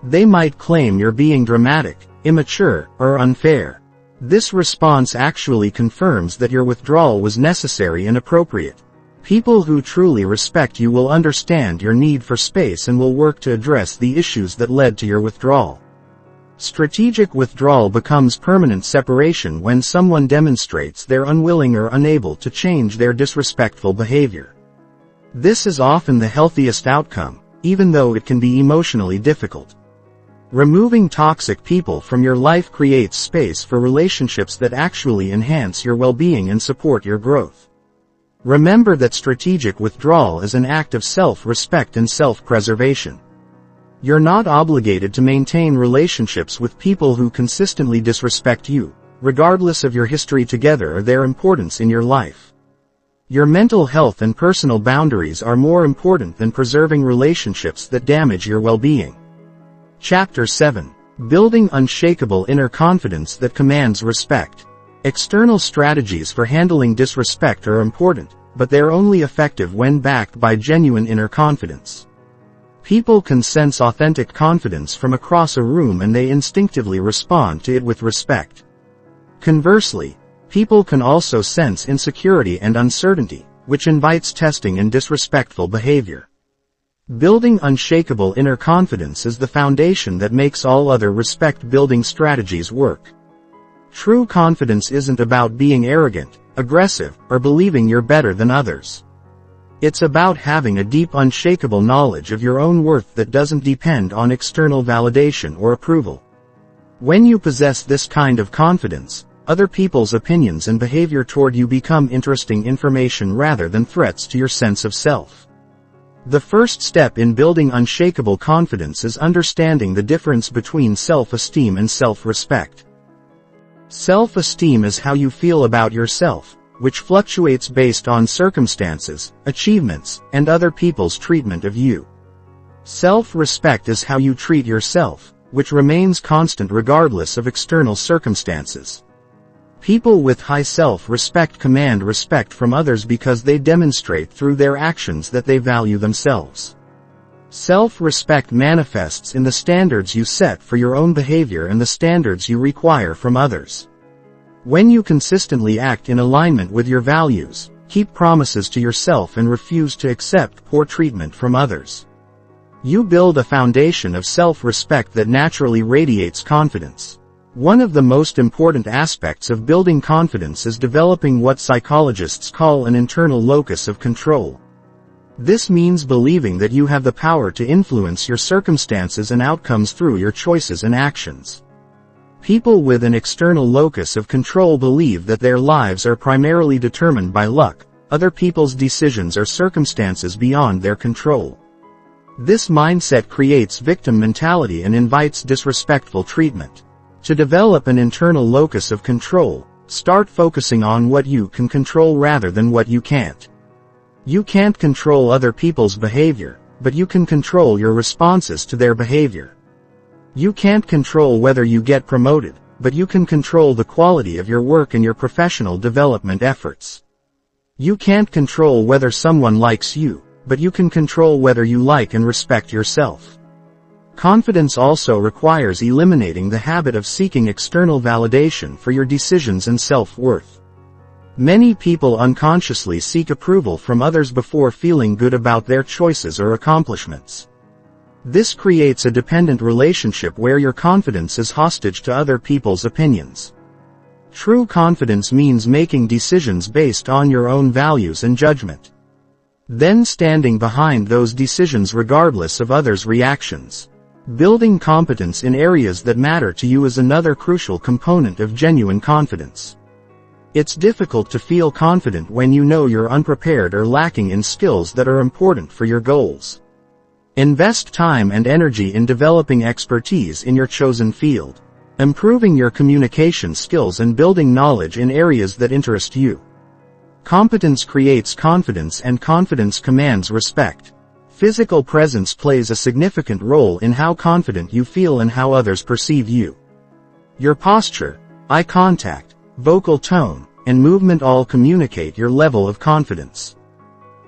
They might claim you're being dramatic, immature, or unfair. This response actually confirms that your withdrawal was necessary and appropriate. People who truly respect you will understand your need for space and will work to address the issues that led to your withdrawal. Strategic withdrawal becomes permanent separation when someone demonstrates they're unwilling or unable to change their disrespectful behavior. This is often the healthiest outcome, even though it can be emotionally difficult. Removing toxic people from your life creates space for relationships that actually enhance your well-being and support your growth. Remember that strategic withdrawal is an act of self-respect and self-preservation. You're not obligated to maintain relationships with people who consistently disrespect you, regardless of your history together or their importance in your life. Your mental health and personal boundaries are more important than preserving relationships that damage your well-being. Chapter 7. Building unshakable inner confidence that commands respect. External strategies for handling disrespect are important, but they're only effective when backed by genuine inner confidence. People can sense authentic confidence from across a room and they instinctively respond to it with respect. Conversely, people can also sense insecurity and uncertainty, which invites testing and disrespectful behavior. Building unshakable inner confidence is the foundation that makes all other respect-building strategies work. True confidence isn't about being arrogant, aggressive, or believing you're better than others. It's about having a deep, unshakable knowledge of your own worth that doesn't depend on external validation or approval. When you possess this kind of confidence, other people's opinions and behavior toward you become interesting information rather than threats to your sense of self. The first step in building unshakable confidence is understanding the difference between self-esteem and self-respect. Self-esteem is how you feel about yourself, which fluctuates based on circumstances, achievements, and other people's treatment of you. Self-respect is how you treat yourself, which remains constant regardless of external circumstances. People with high self-respect command respect from others because they demonstrate through their actions that they value themselves. Self-respect manifests in the standards you set for your own behavior and the standards you require from others. When you consistently act in alignment with your values, keep promises to yourself and refuse to accept poor treatment from others, you build a foundation of self-respect that naturally radiates confidence. One of the most important aspects of building confidence is developing what psychologists call an internal locus of control. This means believing that you have the power to influence your circumstances and outcomes through your choices and actions. People with an external locus of control believe that their lives are primarily determined by luck, other people's decisions or circumstances beyond their control. This mindset creates victim mentality and invites disrespectful treatment. To develop an internal locus of control, start focusing on what you can control rather than what you can't. You can't control other people's behavior, but you can control your responses to their behavior. You can't control whether you get promoted, but you can control the quality of your work and your professional development efforts. You can't control whether someone likes you, but you can control whether you like and respect yourself. Confidence also requires eliminating the habit of seeking external validation for your decisions and self-worth. Many people unconsciously seek approval from others before feeling good about their choices or accomplishments. This creates a dependent relationship where your confidence is hostage to other people's opinions. True confidence means making decisions based on your own values and judgment. Then standing behind those decisions regardless of others' reactions. Building competence in areas that matter to you is another crucial component of genuine confidence. It's difficult to feel confident when you know you're unprepared or lacking in skills that are important for your goals. Invest time and energy in developing expertise in your chosen field, improving your communication skills and building knowledge in areas that interest you. Competence creates confidence and confidence commands respect. Physical presence plays a significant role in how confident you feel and how others perceive you. Your posture, eye contact, vocal tone, and movement all communicate your level of confidence.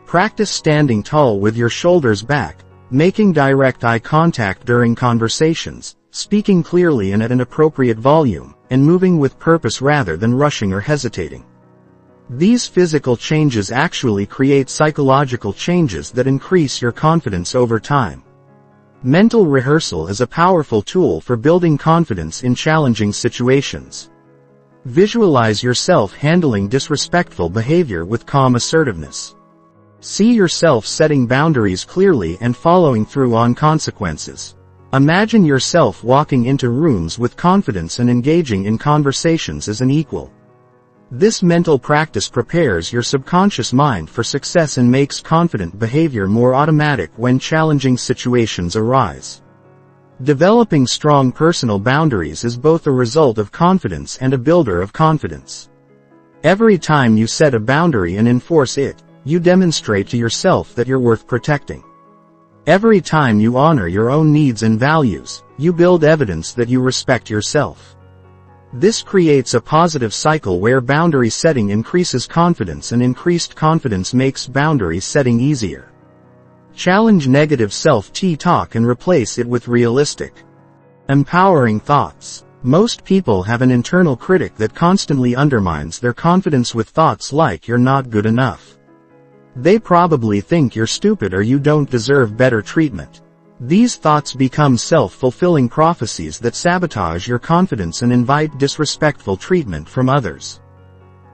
Practice standing tall with your shoulders back, making direct eye contact during conversations, speaking clearly and at an appropriate volume, and moving with purpose rather than rushing or hesitating. These physical changes actually create psychological changes that increase your confidence over time. Mental rehearsal is a powerful tool for building confidence in challenging situations. Visualize yourself handling disrespectful behavior with calm assertiveness. See yourself setting boundaries clearly and following through on consequences. Imagine yourself walking into rooms with confidence and engaging in conversations as an equal. This mental practice prepares your subconscious mind for success and makes confident behavior more automatic when challenging situations arise. Developing strong personal boundaries is both a result of confidence and a builder of confidence. Every time you set a boundary and enforce it, you demonstrate to yourself that you're worth protecting. Every time you honor your own needs and values, you build evidence that you respect yourself. This creates a positive cycle where boundary setting increases confidence and increased confidence makes boundary setting easier. Challenge negative self-talk and replace it with realistic, empowering thoughts. Most people have an internal critic that constantly undermines their confidence with thoughts like "you're not good enough." They probably think you're stupid or you don't deserve better treatment. These thoughts become self-fulfilling prophecies that sabotage your confidence and invite disrespectful treatment from others.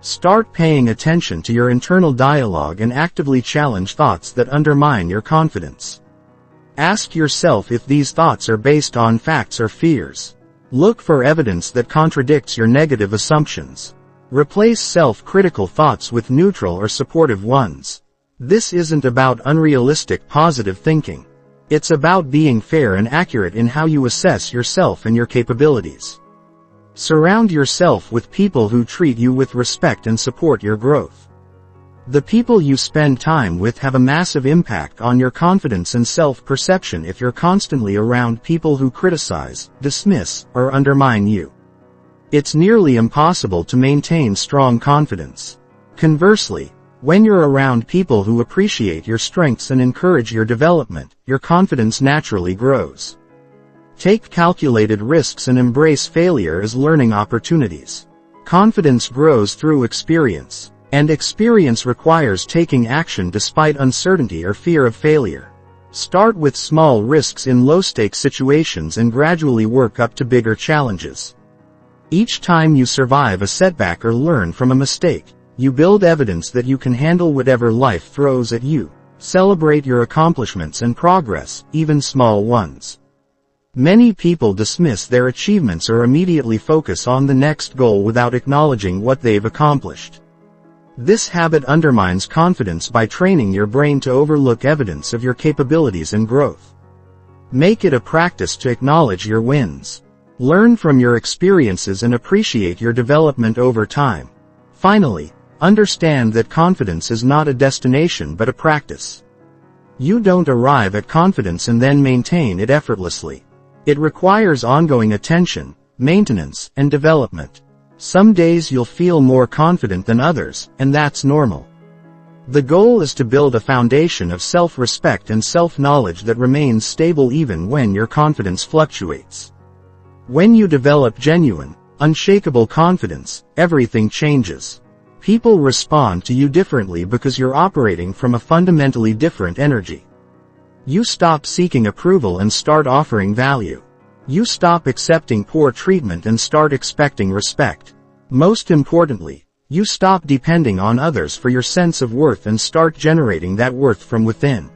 Start paying attention to your internal dialogue and actively challenge thoughts that undermine your confidence. Ask yourself if these thoughts are based on facts or fears. Look for evidence that contradicts your negative assumptions. Replace self-critical thoughts with neutral or supportive ones. This isn't about unrealistic positive thinking. It's about being fair and accurate in how you assess yourself and your capabilities. Surround yourself with people who treat you with respect and support your growth. The people you spend time with have a massive impact on your confidence and self-perception if you're constantly around people who criticize, dismiss, or undermine you. It's nearly impossible to maintain strong confidence. Conversely, when you're around people who appreciate your strengths and encourage your development, your confidence naturally grows. Take calculated risks and embrace failure as learning opportunities. Confidence grows through experience, and experience requires taking action despite uncertainty or fear of failure. Start with small risks in low-stakes situations and gradually work up to bigger challenges. Each time you survive a setback or learn from a mistake, you build evidence that you can handle whatever life throws at you. Celebrate your accomplishments and progress, even small ones. Many people dismiss their achievements or immediately focus on the next goal without acknowledging what they've accomplished. This habit undermines confidence by training your brain to overlook evidence of your capabilities and growth. Make it a practice to acknowledge your wins. Learn from your experiences and appreciate your development over time. Finally, understand that confidence is not a destination but a practice. You don't arrive at confidence and then maintain it effortlessly. It requires ongoing attention, maintenance, and development. Some days you'll feel more confident than others, and that's normal. The goal is to build a foundation of self-respect and self-knowledge that remains stable even when your confidence fluctuates. When you develop genuine, unshakable confidence, everything changes. People respond to you differently because you're operating from a fundamentally different energy. You stop seeking approval and start offering value. You stop accepting poor treatment and start expecting respect. Most importantly, you stop depending on others for your sense of worth and start generating that worth from within.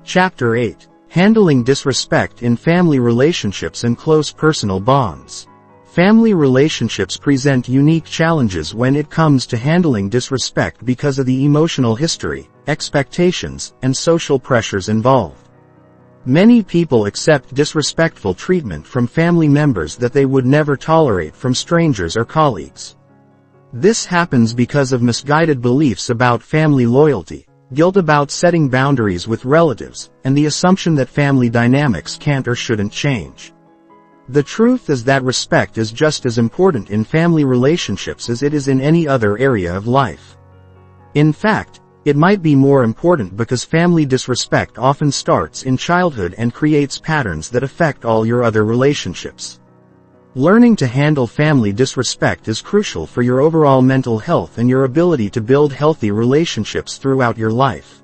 Chapter 8. Handling disrespect in family relationships and close personal bonds. Family relationships present unique challenges when it comes to handling disrespect because of the emotional history, expectations, and social pressures involved. Many people accept disrespectful treatment from family members that they would never tolerate from strangers or colleagues. This happens because of misguided beliefs about family loyalty, guilt about setting boundaries with relatives, and the assumption that family dynamics can't or shouldn't change. The truth is that respect is just as important in family relationships as it is in any other area of life. In fact, it might be more important because family disrespect often starts in childhood and creates patterns that affect all your other relationships. Learning to handle family disrespect is crucial for your overall mental health and your ability to build healthy relationships throughout your life.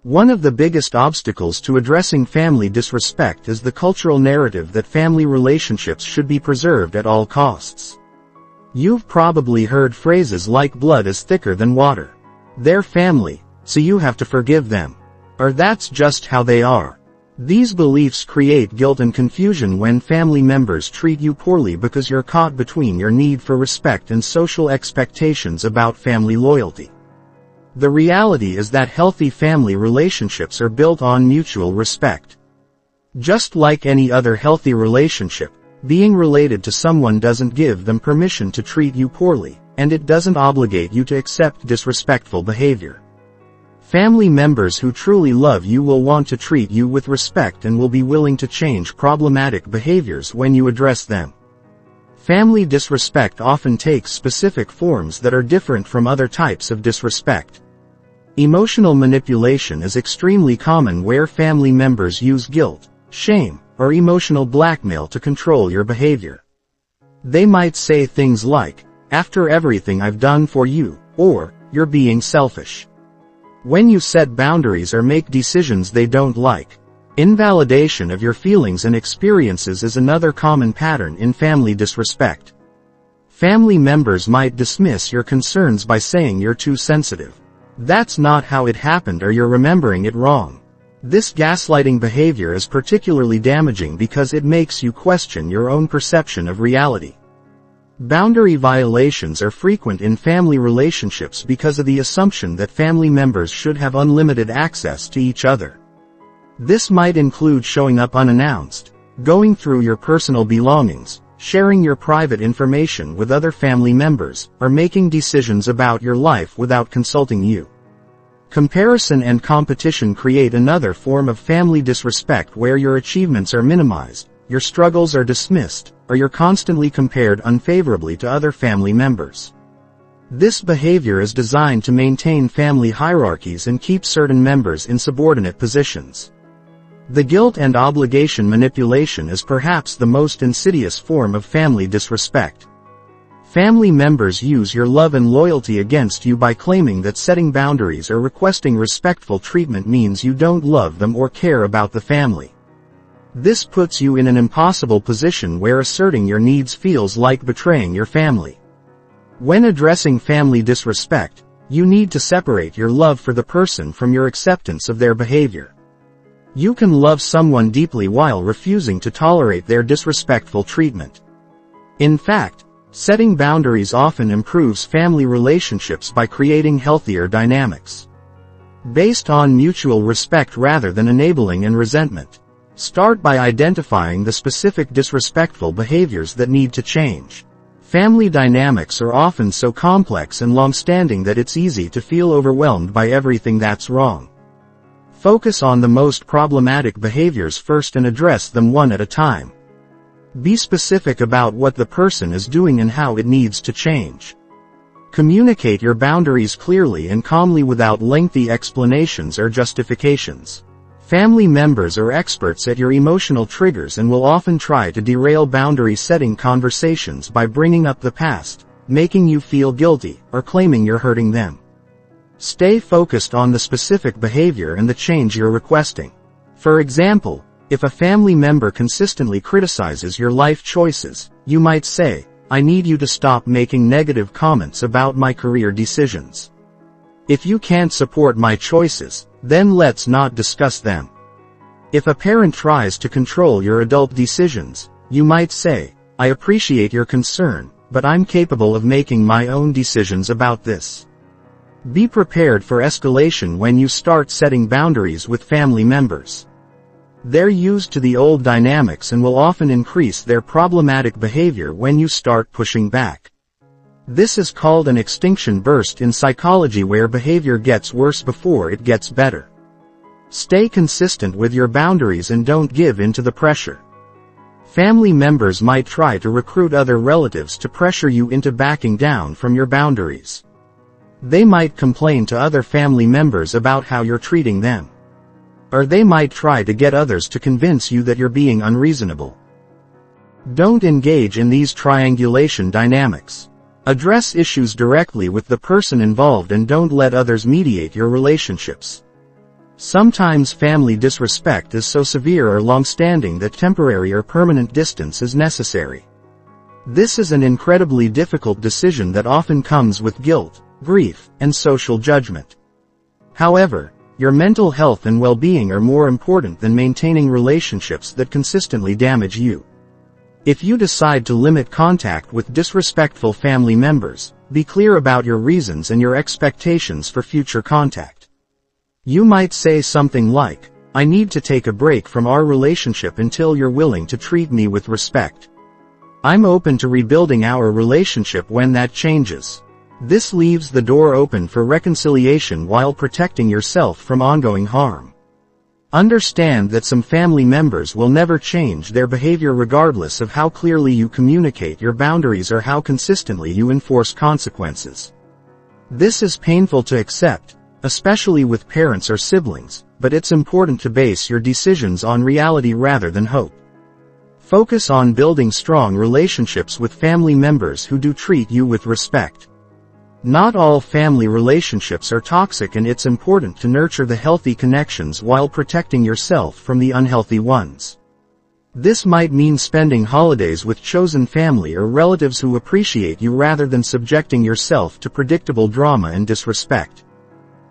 One of the biggest obstacles to addressing family disrespect is the cultural narrative that family relationships should be preserved at all costs. You've probably heard phrases like blood is thicker than water. They're family, so you have to forgive them. Or that's just how they are. These beliefs create guilt and confusion when family members treat you poorly because you're caught between your need for respect and social expectations about family loyalty. The reality is that healthy family relationships are built on mutual respect. Just like any other healthy relationship, being related to someone doesn't give them permission to treat you poorly, and it doesn't obligate you to accept disrespectful behavior. Family members who truly love you will want to treat you with respect and will be willing to change problematic behaviors when you address them. Family disrespect often takes specific forms that are different from other types of disrespect. Emotional manipulation is extremely common where family members use guilt, shame, or emotional blackmail to control your behavior. They might say things like, "After everything I've done for you," or, "You're being selfish." When you set boundaries or make decisions they don't like, invalidation of your feelings and experiences is another common pattern in family disrespect. Family members might dismiss your concerns by saying you're too sensitive. That's not how it happened, or you're remembering it wrong. This gaslighting behavior is particularly damaging because it makes you question your own perception of reality. Boundary violations are frequent in family relationships because of the assumption that family members should have unlimited access to each other. This might include showing up unannounced, going through your personal belongings, sharing your private information with other family members, or making decisions about your life without consulting you. Comparison and competition create another form of family disrespect where your achievements are minimized, your struggles are dismissed, or you're constantly compared unfavorably to other family members. This behavior is designed to maintain family hierarchies and keep certain members in subordinate positions. The guilt and obligation manipulation is perhaps the most insidious form of family disrespect. Family members use your love and loyalty against you by claiming that setting boundaries or requesting respectful treatment means you don't love them or care about the family. This puts you in an impossible position where asserting your needs feels like betraying your family. When addressing family disrespect, you need to separate your love for the person from your acceptance of their behavior. You can love someone deeply while refusing to tolerate their disrespectful treatment. In fact, setting boundaries often improves family relationships by creating healthier dynamics based on mutual respect rather than enabling and resentment. Start by identifying the specific disrespectful behaviors that need to change. Family dynamics are often so complex and long-standing that it's easy to feel overwhelmed by everything that's wrong. Focus on the most problematic behaviors first and address them one at a time. Be specific about what the person is doing and how it needs to change. Communicate your boundaries clearly and calmly without lengthy explanations or justifications. Family members are experts at your emotional triggers and will often try to derail boundary-setting conversations by bringing up the past, making you feel guilty, or claiming you're hurting them. Stay focused on the specific behavior and the change you're requesting. For example, if a family member consistently criticizes your life choices, you might say, "I need you to stop making negative comments about my career decisions. If you can't support my choices, then let's not discuss them." If a parent tries to control your adult decisions, you might say, "I appreciate your concern, but I'm capable of making my own decisions about this." Be prepared for escalation when you start setting boundaries with family members. They're used to the old dynamics and will often increase their problematic behavior when you start pushing back. This is called an extinction burst in psychology, where behavior gets worse before it gets better. Stay consistent with your boundaries and don't give in to the pressure. Family members might try to recruit other relatives to pressure you into backing down from your boundaries. They might complain to other family members about how you're treating them. Or they might try to get others to convince you that you're being unreasonable. Don't engage in these triangulation dynamics. Address issues directly with the person involved and don't let others mediate your relationships. Sometimes family disrespect is so severe or long-standing that temporary or permanent distance is necessary. This is an incredibly difficult decision that often comes with guilt, grief, and social judgment. However, your mental health and well-being are more important than maintaining relationships that consistently damage you. If you decide to limit contact with disrespectful family members, be clear about your reasons and your expectations for future contact. You might say something like, "I need to take a break from our relationship until you're willing to treat me with respect. I'm open to rebuilding our relationship when that changes." This leaves the door open for reconciliation while protecting yourself from ongoing harm. Understand that some family members will never change their behavior regardless of how clearly you communicate your boundaries or how consistently you enforce consequences. This is painful to accept, especially with parents or siblings, but it's important to base your decisions on reality rather than hope. Focus on building strong relationships with family members who do treat you with respect. Not all family relationships are toxic, and it's important to nurture the healthy connections while protecting yourself from the unhealthy ones. This might mean spending holidays with chosen family or relatives who appreciate you rather than subjecting yourself to predictable drama and disrespect.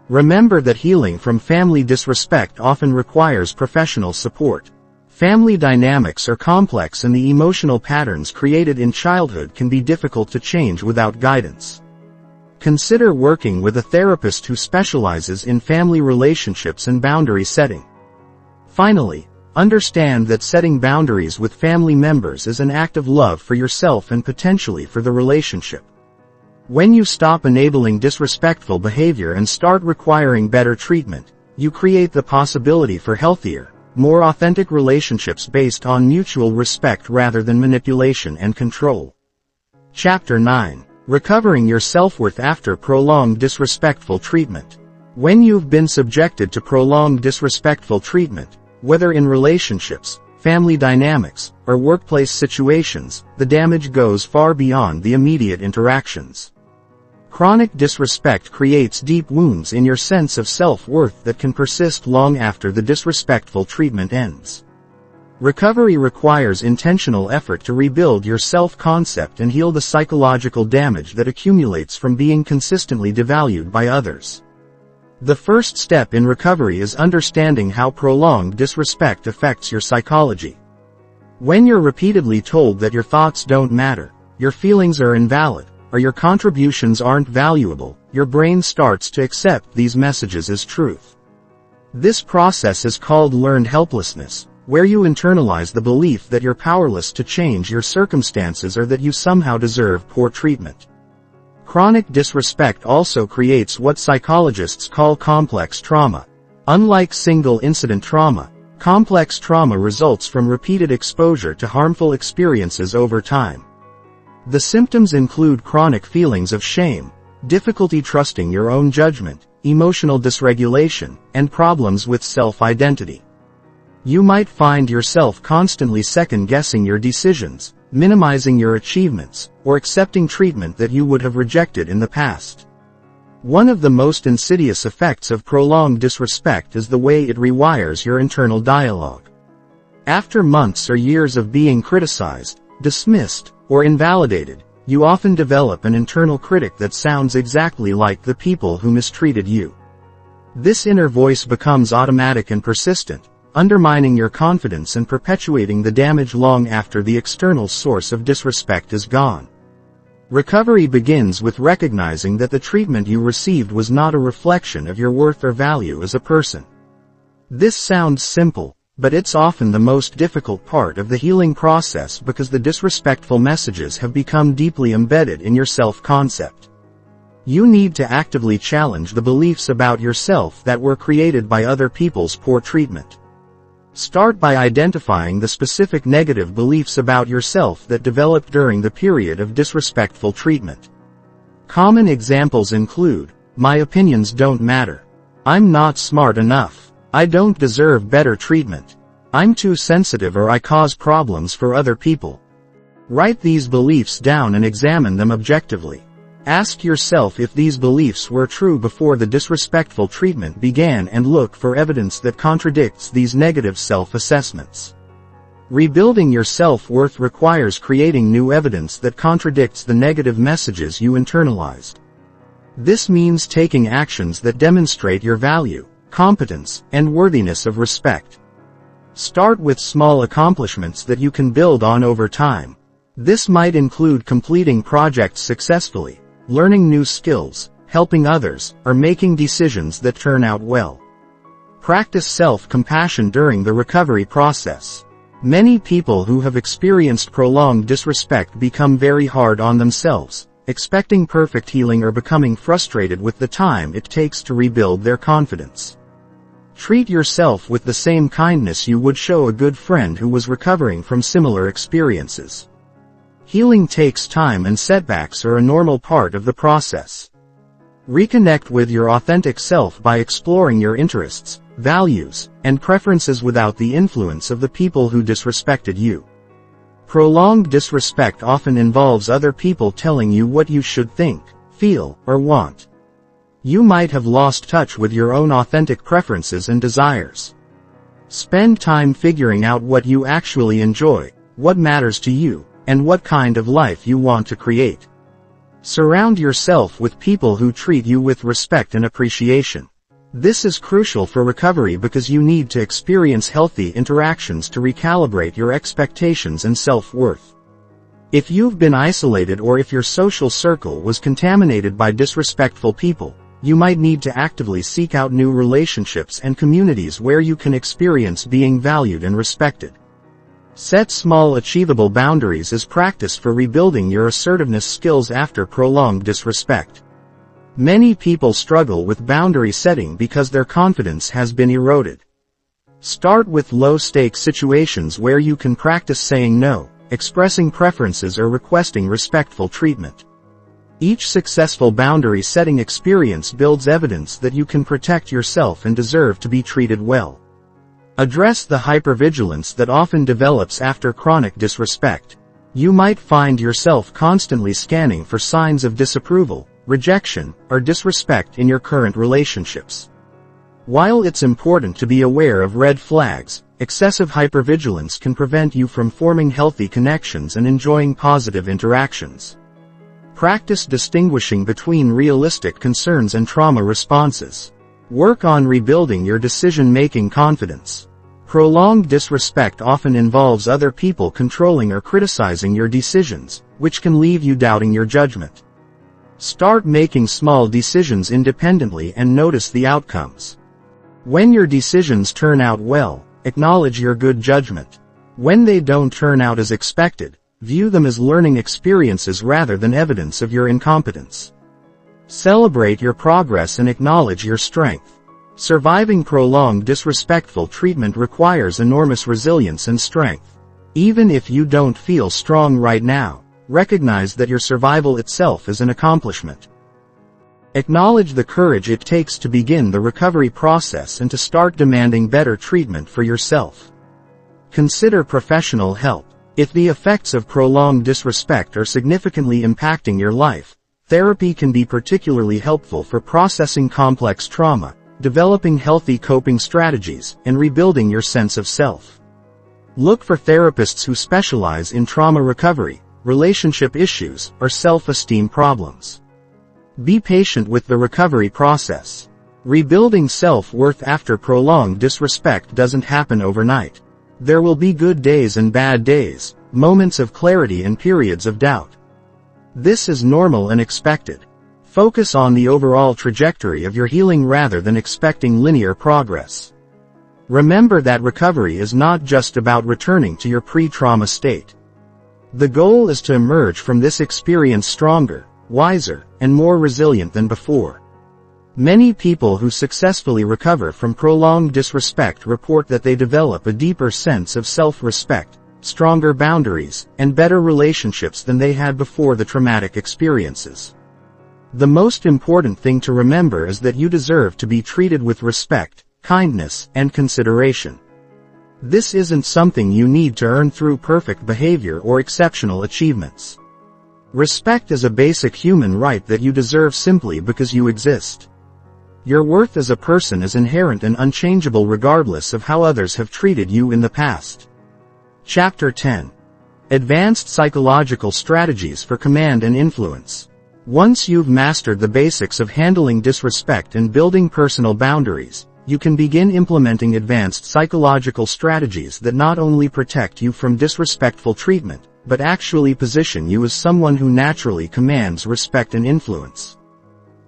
Remember that healing from family disrespect often requires professional support. Family dynamics are complex, and the emotional patterns created in childhood can be difficult to change without guidance. Consider working with a therapist who specializes in family relationships and boundary setting. Finally, understand that setting boundaries with family members is an act of love for yourself and potentially for the relationship. When you stop enabling disrespectful behavior and start requiring better treatment, you create the possibility for healthier, more authentic relationships based on mutual respect rather than manipulation and control. Chapter 9. Recovering your self-worth after prolonged disrespectful treatment. When you've been subjected to prolonged disrespectful treatment, whether in relationships, family dynamics, or workplace situations, the damage goes far beyond the immediate interactions. Chronic disrespect creates deep wounds in your sense of self-worth that can persist long after the disrespectful treatment ends. Recovery requires intentional effort to rebuild your self-concept and heal the psychological damage that accumulates from being consistently devalued by others. The first step in recovery is understanding how prolonged disrespect affects your psychology. When you're repeatedly told that your thoughts don't matter, your feelings are invalid, or your contributions aren't valuable, your brain starts to accept these messages as truth. This process is called learned helplessness, where you internalize the belief that you're powerless to change your circumstances or that you somehow deserve poor treatment. Chronic disrespect also creates what psychologists call complex trauma. Unlike single-incident trauma, complex trauma results from repeated exposure to harmful experiences over time. The symptoms include chronic feelings of shame, difficulty trusting your own judgment, emotional dysregulation, and problems with self-identity. You might find yourself constantly second-guessing your decisions, minimizing your achievements, or accepting treatment that you would have rejected in the past. One of the most insidious effects of prolonged disrespect is the way it rewires your internal dialogue. After months or years of being criticized, dismissed, or invalidated, you often develop an internal critic that sounds exactly like the people who mistreated you. This inner voice becomes automatic and persistent, undermining your confidence and perpetuating the damage long after the external source of disrespect is gone. Recovery begins with recognizing that the treatment you received was not a reflection of your worth or value as a person. This sounds simple, but it's often the most difficult part of the healing process because the disrespectful messages have become deeply embedded in your self-concept. You need to actively challenge the beliefs about yourself that were created by other people's poor treatment. Start by identifying the specific negative beliefs about yourself that developed during the period of disrespectful treatment. Common examples include, "My opinions don't matter. I'm not smart enough. I don't deserve better treatment. I'm too sensitive, or I cause problems for other people." Write these beliefs down and examine them objectively. Ask yourself if these beliefs were true before the disrespectful treatment began and look for evidence that contradicts these negative self-assessments. Rebuilding your self-worth requires creating new evidence that contradicts the negative messages you internalized. This means taking actions that demonstrate your value, competence, and worthiness of respect. Start with small accomplishments that you can build on over time. This might include completing projects successfully, learning new skills, helping others, or making decisions that turn out well. Practice self-compassion during the recovery process. Many people who have experienced prolonged disrespect become very hard on themselves, expecting perfect healing or becoming frustrated with the time it takes to rebuild their confidence. Treat yourself with the same kindness you would show a good friend who was recovering from similar experiences. Healing takes time, and setbacks are a normal part of the process. Reconnect with your authentic self by exploring your interests, values, and preferences without the influence of the people who disrespected you. Prolonged disrespect often involves other people telling you what you should think, feel, or want. You might have lost touch with your own authentic preferences and desires. Spend time figuring out what you actually enjoy, what matters to you, and what kind of life you want to create. Surround yourself with people who treat you with respect and appreciation. This is crucial for recovery because you need to experience healthy interactions to recalibrate your expectations and self-worth. If you've been isolated, or if your social circle was contaminated by disrespectful people, you might need to actively seek out new relationships and communities where you can experience being valued and respected. Set small, achievable boundaries as practice for rebuilding your assertiveness skills after prolonged disrespect. Many people struggle with boundary setting because their confidence has been eroded. Start with low-stakes situations where you can practice saying no, expressing preferences, or requesting respectful treatment. Each successful boundary setting experience builds evidence that you can protect yourself and deserve to be treated well. Address the hypervigilance that often develops after chronic disrespect. You might find yourself constantly scanning for signs of disapproval, rejection, or disrespect in your current relationships. While it's important to be aware of red flags, excessive hypervigilance can prevent you from forming healthy connections and enjoying positive interactions. Practice distinguishing between realistic concerns and trauma responses. Work on rebuilding your decision-making confidence. Prolonged disrespect often involves other people controlling or criticizing your decisions, which can leave you doubting your judgment. Start making small decisions independently and notice the outcomes. When your decisions turn out well, acknowledge your good judgment. When they don't turn out as expected, view them as learning experiences rather than evidence of your incompetence. Celebrate your progress and acknowledge your strength. Surviving prolonged disrespectful treatment requires enormous resilience and strength. Even if you don't feel strong right now, recognize that your survival itself is an accomplishment. Acknowledge the courage it takes to begin the recovery process and to start demanding better treatment for yourself. Consider professional help. If the effects of prolonged disrespect are significantly impacting your life, therapy can be particularly helpful for processing complex trauma, developing healthy coping strategies, and rebuilding your sense of self. Look for therapists who specialize in trauma recovery, relationship issues, or self-esteem problems. Be patient with the recovery process. Rebuilding self-worth after prolonged disrespect doesn't happen overnight. There will be good days and bad days, moments of clarity and periods of doubt. This is normal and expected. Focus on the overall trajectory of your healing rather than expecting linear progress. Remember that recovery is not just about returning to your pre-trauma state. The goal is to emerge from this experience stronger, wiser, and more resilient than before. Many people who successfully recover from prolonged disrespect report that they develop a deeper sense of self-respect, stronger boundaries, and better relationships than they had before the traumatic experiences. The most important thing to remember is that you deserve to be treated with respect, kindness, and consideration. This isn't something you need to earn through perfect behavior or exceptional achievements. Respect is a basic human right that you deserve simply because you exist. Your worth as a person is inherent and unchangeable regardless of how others have treated you in the past. Chapter 10. Advanced Psychological Strategies for Command and Influence. Once you've mastered the basics of handling disrespect and building personal boundaries, you can begin implementing advanced psychological strategies that not only protect you from disrespectful treatment, but actually position you as someone who naturally commands respect and influence.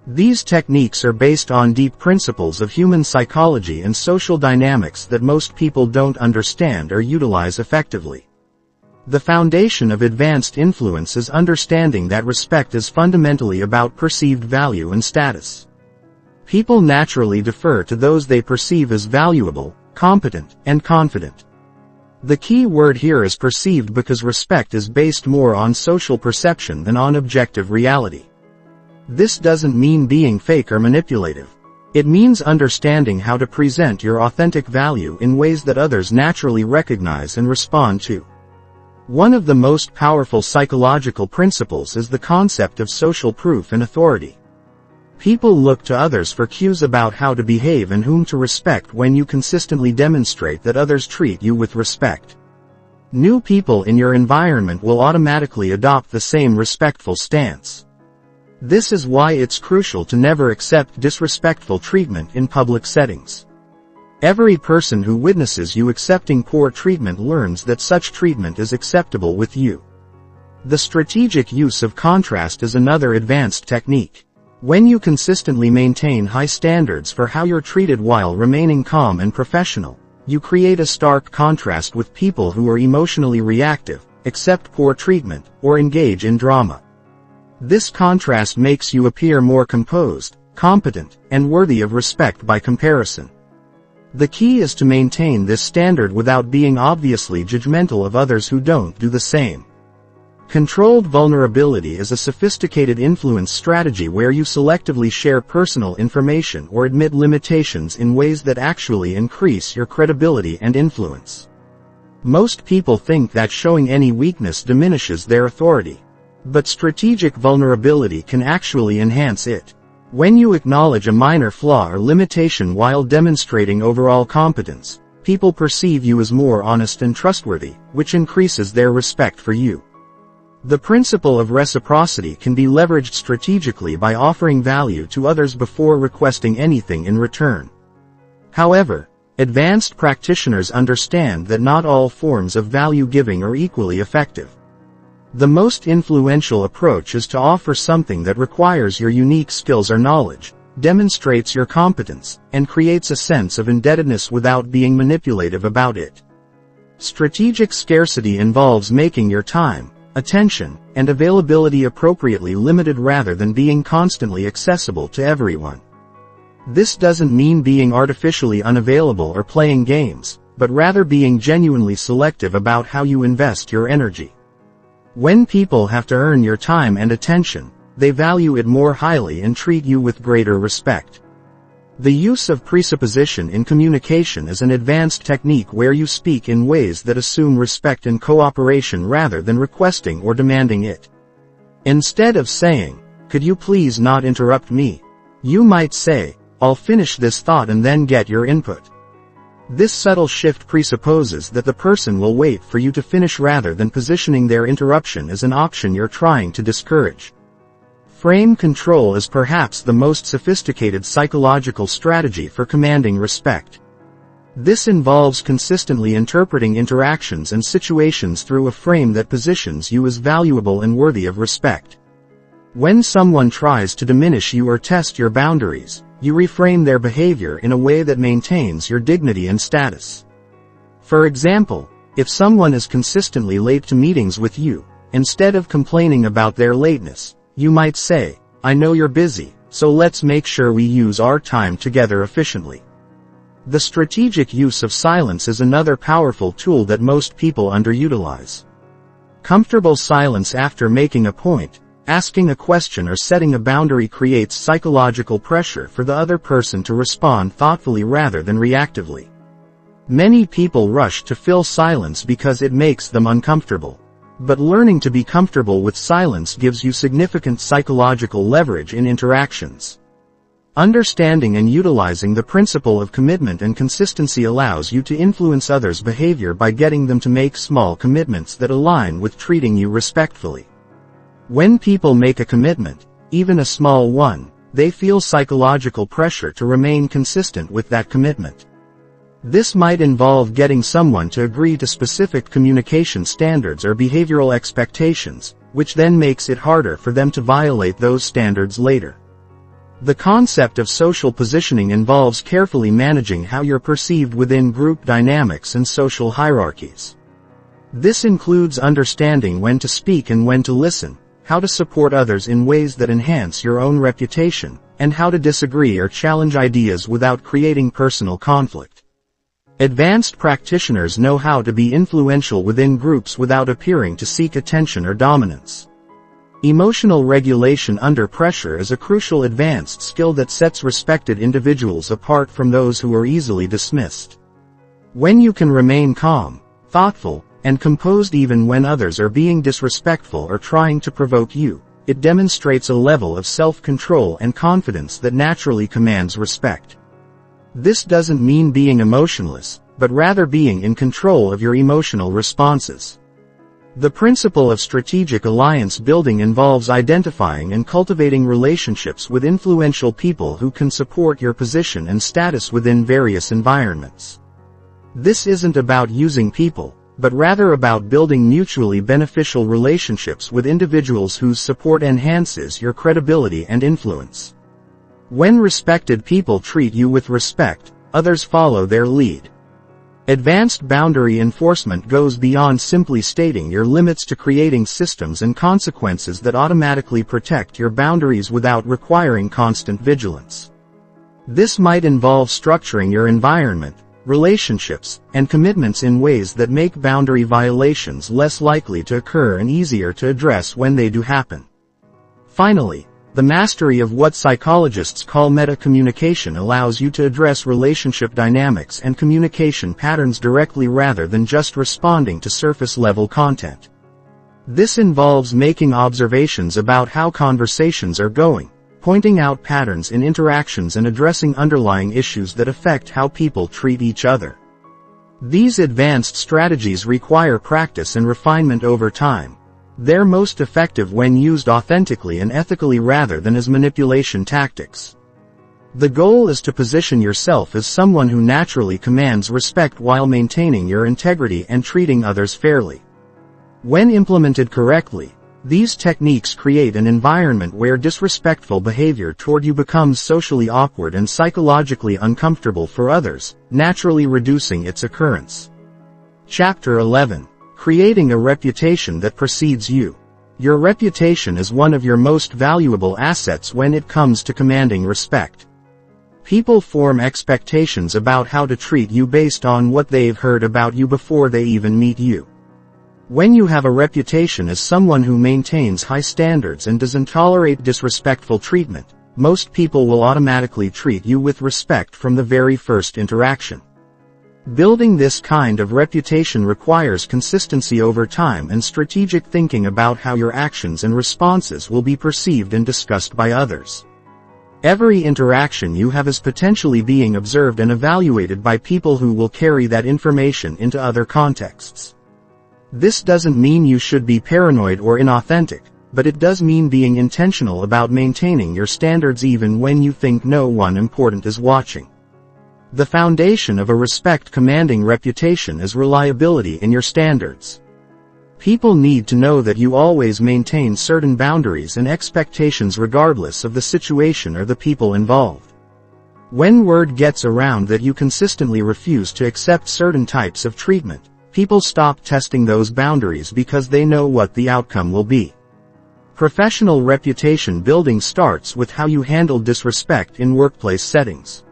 These techniques are based on deep principles of human psychology and social dynamics that most people don't understand or utilize effectively. The foundation of advanced influence is understanding that respect is fundamentally about perceived value and status. People naturally defer to those they perceive as valuable, competent, and confident. The key word here is perceived because respect is based more on social perception than on objective reality. This doesn't mean being fake or manipulative. It means understanding how to present your authentic value in ways that others naturally recognize and respond to. One of the most powerful psychological principles is the concept of social proof and authority. People look to others for cues about how to behave and whom to respect. When you consistently demonstrate that others treat you with respect, new people in your environment will automatically adopt the same respectful stance. This is why it's crucial to never accept disrespectful treatment in public settings. Every person who witnesses you accepting poor treatment learns that such treatment is acceptable with you. The strategic use of contrast is another advanced technique. When you consistently maintain high standards for how you're treated while remaining calm and professional, you create a stark contrast with people who are emotionally reactive, accept poor treatment, or engage in drama. This contrast makes you appear more composed, competent, and worthy of respect by comparison. The key is to maintain this standard without being obviously judgmental of others who don't do the same. Controlled vulnerability is a sophisticated influence strategy where you selectively share personal information or admit limitations in ways that actually increase your credibility and influence. Most people think that showing any weakness diminishes their authority. But strategic vulnerability can actually enhance it. When you acknowledge a minor flaw or limitation while demonstrating overall competence, people perceive you as more honest and trustworthy, which increases their respect for you. The principle of reciprocity can be leveraged strategically by offering value to others before requesting anything in return. However, advanced practitioners understand that not all forms of value-giving are equally effective. The most influential approach is to offer something that requires your unique skills or knowledge, demonstrates your competence, and creates a sense of indebtedness without being manipulative about it. Strategic scarcity involves making your time, attention, and availability appropriately limited rather than being constantly accessible to everyone. This doesn't mean being artificially unavailable or playing games, but rather being genuinely selective about how you invest your energy. When people have to earn your time and attention, they value it more highly and treat you with greater respect. The use of presupposition in communication is an advanced technique where you speak in ways that assume respect and cooperation rather than requesting or demanding it. Instead of saying, "Could you please not interrupt me?" you might say, "I'll finish this thought and then get your input." This subtle shift presupposes that the person will wait for you to finish rather than positioning their interruption as an option you're trying to discourage. Frame control is perhaps the most sophisticated psychological strategy for commanding respect. This involves consistently interpreting interactions and situations through a frame that positions you as valuable and worthy of respect. When someone tries to diminish you or test your boundaries, you reframe their behavior in a way that maintains your dignity and status. For example, if someone is consistently late to meetings with you, instead of complaining about their lateness, you might say, "I know you're busy, so let's make sure we use our time together efficiently." The strategic use of silence is another powerful tool that most people underutilize. Comfortable silence after making a point, asking a question or setting a boundary creates psychological pressure for the other person to respond thoughtfully rather than reactively. Many people rush to fill silence because it makes them uncomfortable. But learning to be comfortable with silence gives you significant psychological leverage in interactions. Understanding and utilizing the principle of commitment and consistency allows you to influence others' behavior by getting them to make small commitments that align with treating you respectfully. When people make a commitment, even a small one, they feel psychological pressure to remain consistent with that commitment. This might involve getting someone to agree to specific communication standards or behavioral expectations, which then makes it harder for them to violate those standards later. The concept of social positioning involves carefully managing how you're perceived within group dynamics and social hierarchies. This includes understanding when to speak and when to listen, how to support others in ways that enhance your own reputation, and how to disagree or challenge ideas without creating personal conflict. Advanced practitioners know how to be influential within groups without appearing to seek attention or dominance. Emotional regulation under pressure is a crucial advanced skill that sets respected individuals apart from those who are easily dismissed. When you can remain calm, thoughtful, and composed even when others are being disrespectful or trying to provoke you, it demonstrates a level of self-control and confidence that naturally commands respect. This doesn't mean being emotionless, but rather being in control of your emotional responses. The principle of strategic alliance building involves identifying and cultivating relationships with influential people who can support your position and status within various environments. This isn't about using people, but rather about building mutually beneficial relationships with individuals whose support enhances your credibility and influence. When respected people treat you with respect, others follow their lead. Advanced boundary enforcement goes beyond simply stating your limits to creating systems and consequences that automatically protect your boundaries without requiring constant vigilance. This might involve structuring your environment, relationships, and commitments in ways that make boundary violations less likely to occur and easier to address when they do happen. Finally, the mastery of what psychologists call meta-communication allows you to address relationship dynamics and communication patterns directly rather than just responding to surface-level content. This involves making observations about how conversations are going, pointing out patterns in interactions and addressing underlying issues that affect how people treat each other. These advanced strategies require practice and refinement over time, They're most effective when used authentically and ethically rather than as manipulation tactics. The goal is to position yourself as someone who naturally commands respect while maintaining your integrity and treating others fairly. When implemented correctly, these techniques create an environment where disrespectful behavior toward you becomes socially awkward and psychologically uncomfortable for others, naturally reducing its occurrence. Chapter 11. Creating a reputation that precedes you. Your reputation is one of your most valuable assets when it comes to commanding respect. People form expectations about how to treat you based on what they've heard about you before they even meet you. When you have a reputation as someone who maintains high standards and doesn't tolerate disrespectful treatment, most people will automatically treat you with respect from the very first interaction. Building this kind of reputation requires consistency over time and strategic thinking about how your actions and responses will be perceived and discussed by others. Every interaction you have is potentially being observed and evaluated by people who will carry that information into other contexts. This doesn't mean you should be paranoid or inauthentic, but it does mean being intentional about maintaining your standards even when you think no one important is watching. The foundation of a respect-commanding reputation is reliability in your standards. People need to know that you always maintain certain boundaries and expectations regardless of the situation or the people involved. When word gets around that you consistently refuse to accept certain types of treatment, people stop testing those boundaries because they know what the outcome will be. Professional reputation building starts with how you handle disrespect in workplace settings.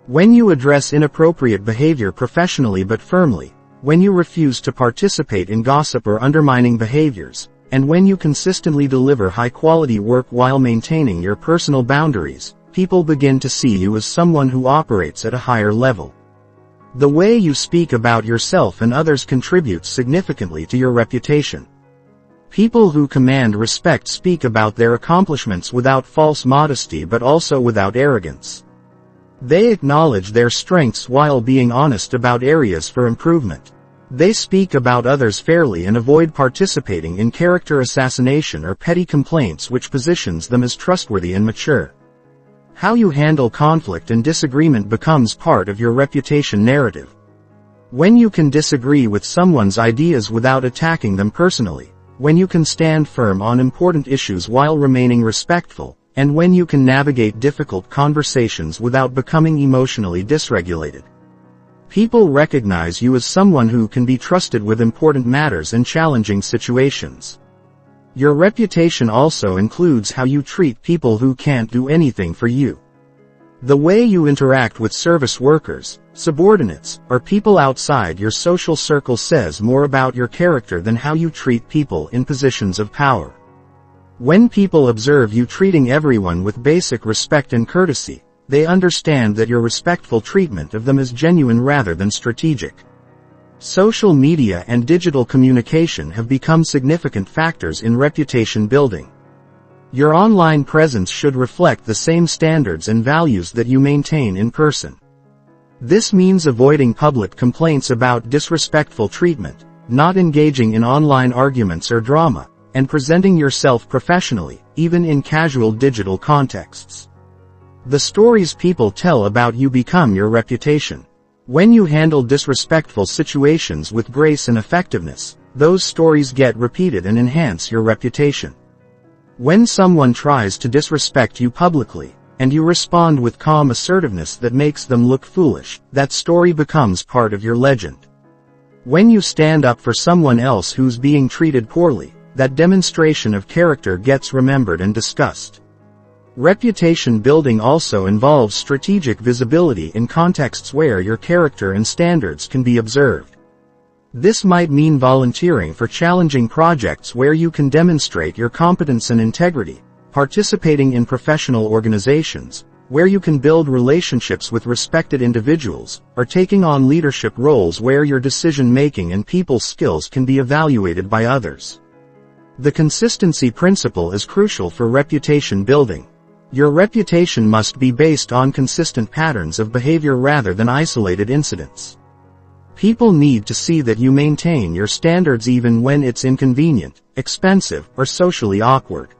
When you address inappropriate behavior professionally but firmly, when you refuse to participate in gossip or undermining behaviors, and when you consistently deliver high-quality work while maintaining your personal boundaries, people begin to see you as someone who operates at a higher level. The way you speak about yourself and others contributes significantly to your reputation. People who command respect speak about their accomplishments without false modesty but also without arrogance. They acknowledge their strengths while being honest about areas for improvement. They speak about others fairly and avoid participating in character assassination or petty complaints, which positions them as trustworthy and mature. How you handle conflict and disagreement becomes part of your reputation narrative. When you can disagree with someone's ideas without attacking them personally, when you can stand firm on important issues while remaining respectful, and when you can navigate difficult conversations without becoming emotionally dysregulated. People recognize you as someone who can be trusted with important matters and challenging situations. Your reputation also includes how you treat people who can't do anything for you. The way you interact with service workers, subordinates, or people outside your social circle says more about your character than how you treat people in positions of power. When people observe you treating everyone with basic respect and courtesy, they understand that your respectful treatment of them is genuine rather than strategic. Social media and digital communication have become significant factors in reputation building. Your online presence should reflect the same standards and values that you maintain in person. This means avoiding public complaints about disrespectful treatment, not engaging in online arguments or drama, and presenting yourself professionally, even in casual digital contexts. The stories people tell about you become your reputation. When you handle disrespectful situations with grace and effectiveness, those stories get repeated and enhance your reputation. When someone tries to disrespect you publicly, and you respond with calm assertiveness that makes them look foolish, that story becomes part of your legend. When you stand up for someone else who's being treated poorly, that demonstration of character gets remembered and discussed. Reputation building also involves strategic visibility in contexts where your character and standards can be observed. This might mean volunteering for challenging projects where you can demonstrate your competence and integrity, participating in professional organizations, where you can build relationships with respected individuals, or taking on leadership roles where your decision-making and people skills can be evaluated by others. The consistency principle is crucial for reputation building. Your reputation must be based on consistent patterns of behavior rather than isolated incidents. People need to see that you maintain your standards even when it's inconvenient, expensive, or socially awkward.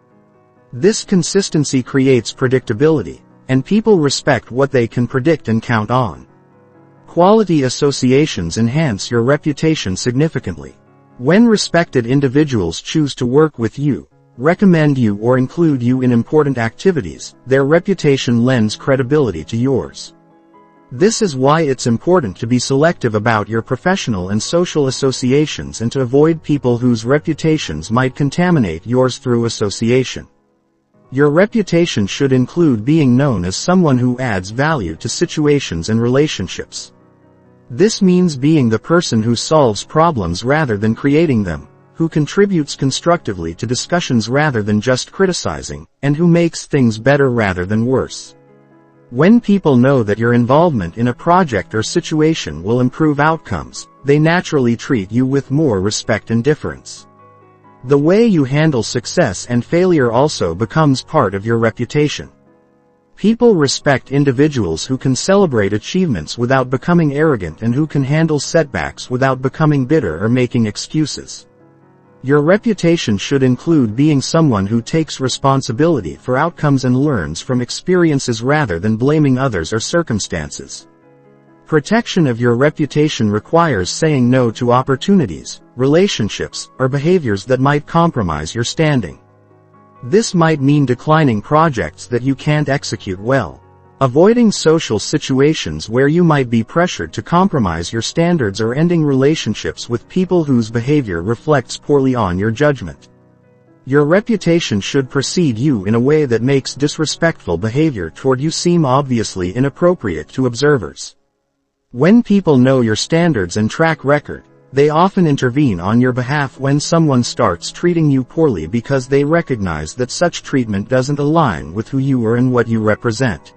This consistency creates predictability, and people respect what they can predict and count on. Quality associations enhance your reputation significantly. When respected individuals choose to work with you, recommend you or include you in important activities, their reputation lends credibility to yours. This is why it's important to be selective about your professional and social associations and to avoid people whose reputations might contaminate yours through association. Your reputation should include being known as someone who adds value to situations and relationships. This means being the person who solves problems rather than creating them, who contributes constructively to discussions rather than just criticizing, and who makes things better rather than worse. When people know that your involvement in a project or situation will improve outcomes, they naturally treat you with more respect and deference. The way you handle success and failure also becomes part of your reputation. People respect individuals who can celebrate achievements without becoming arrogant and who can handle setbacks without becoming bitter or making excuses. Your reputation should include being someone who takes responsibility for outcomes and learns from experiences rather than blaming others or circumstances. Protection of your reputation requires saying no to opportunities, relationships, or behaviors that might compromise your standing. This might mean declining projects that you can't execute well. Avoiding social situations where you might be pressured to compromise your standards or ending relationships with people whose behavior reflects poorly on your judgment. Your reputation should precede you in a way that makes disrespectful behavior toward you seem obviously inappropriate to observers. When people know your standards and track record, they often intervene on your behalf when someone starts treating you poorly because they recognize that such treatment doesn't align with who you are and what you represent.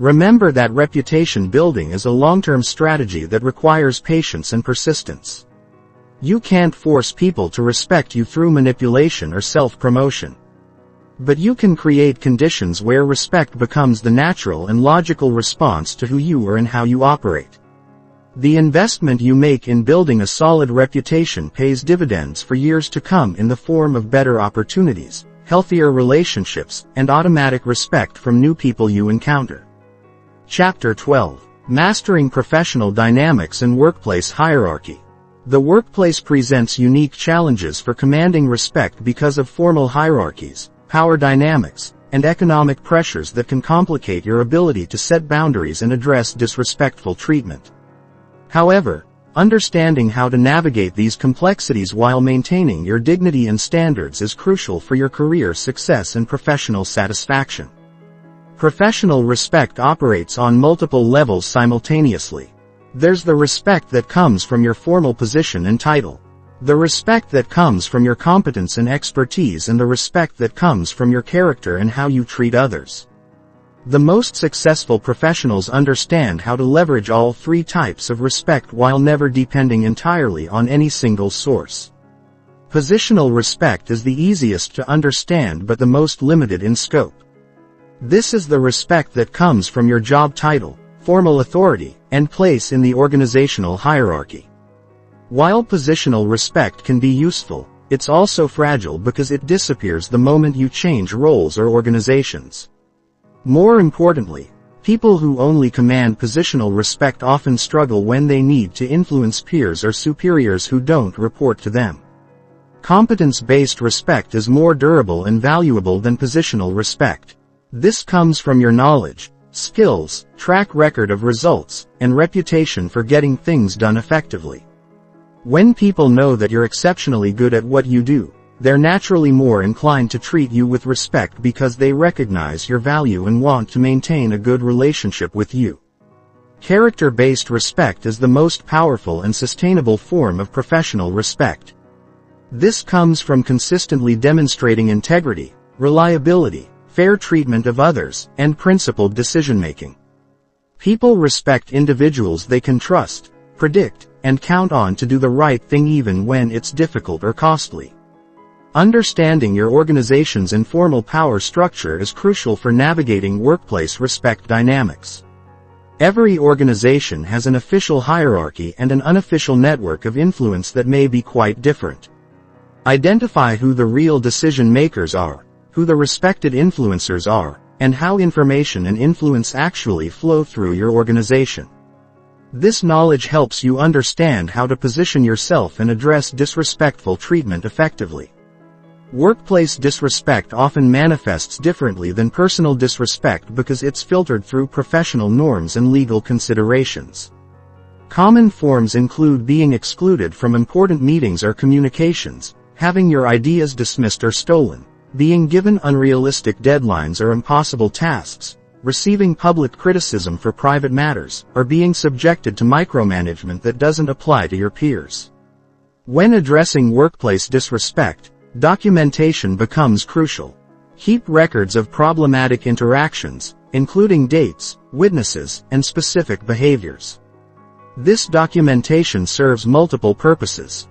Remember that reputation building is a long-term strategy that requires patience and persistence. You can't force people to respect you through manipulation or self-promotion. But you can create conditions where respect becomes the natural and logical response to who you are and how you operate. The investment you make in building a solid reputation pays dividends for years to come in the form of better opportunities, healthier relationships, and automatic respect from new people you encounter. Chapter 12. Mastering Professional Dynamics and Workplace Hierarchy. The workplace presents unique challenges for commanding respect because of formal hierarchies, power dynamics, and economic pressures that can complicate your ability to set boundaries and address disrespectful treatment. However, understanding how to navigate these complexities while maintaining your dignity and standards is crucial for your career success and professional satisfaction. Professional respect operates on multiple levels simultaneously. There's the respect that comes from your formal position and title, the respect that comes from your competence and expertise, and the respect that comes from your character and how you treat others. The most successful professionals understand how to leverage all three types of respect while never depending entirely on any single source. Positional respect is the easiest to understand but the most limited in scope. This is the respect that comes from your job title, formal authority, and place in the organizational hierarchy. While positional respect can be useful, it's also fragile because it disappears the moment you change roles or organizations. More importantly, people who only command positional respect often struggle when they need to influence peers or superiors who don't report to them. Competence-based respect is more durable and valuable than positional respect. This comes from your knowledge, skills, track record of results, and reputation for getting things done effectively. When people know that you're exceptionally good at what you do, they're naturally more inclined to treat you with respect because they recognize your value and want to maintain a good relationship with you. Character-based respect is the most powerful and sustainable form of professional respect. This comes from consistently demonstrating integrity, reliability, fair treatment of others, and principled decision-making. People respect individuals they can trust, predict, and count on to do the right thing even when it's difficult or costly. Understanding your organization's informal power structure is crucial for navigating workplace respect dynamics. Every organization has an official hierarchy and an unofficial network of influence that may be quite different. Identify who the real decision makers are, who the respected influencers are, and how information and influence actually flow through your organization. This knowledge helps you understand how to position yourself and address disrespectful treatment effectively. Workplace disrespect often manifests differently than personal disrespect because it's filtered through professional norms and legal considerations. Common forms include being excluded from important meetings or communications, having your ideas dismissed or stolen, being given unrealistic deadlines or impossible tasks, receiving public criticism for private matters, or being subjected to micromanagement that doesn't apply to your peers. When addressing workplace disrespect, documentation becomes crucial. Keep records of problematic interactions, including dates, witnesses, and specific behaviors. This documentation serves multiple purposes.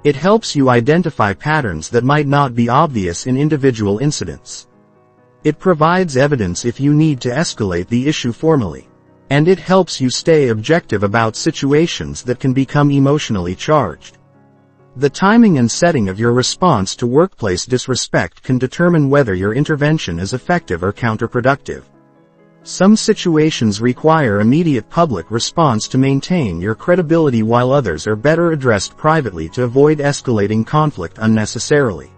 It helps you identify patterns that might not be obvious in individual incidents. It provides evidence if you need to escalate the issue formally. And it helps you stay objective about situations that can become emotionally charged. The timing and setting of your response to workplace disrespect can determine whether your intervention is effective or counterproductive. Some situations require immediate public response to maintain your credibility, while others are better addressed privately to avoid escalating conflict unnecessarily.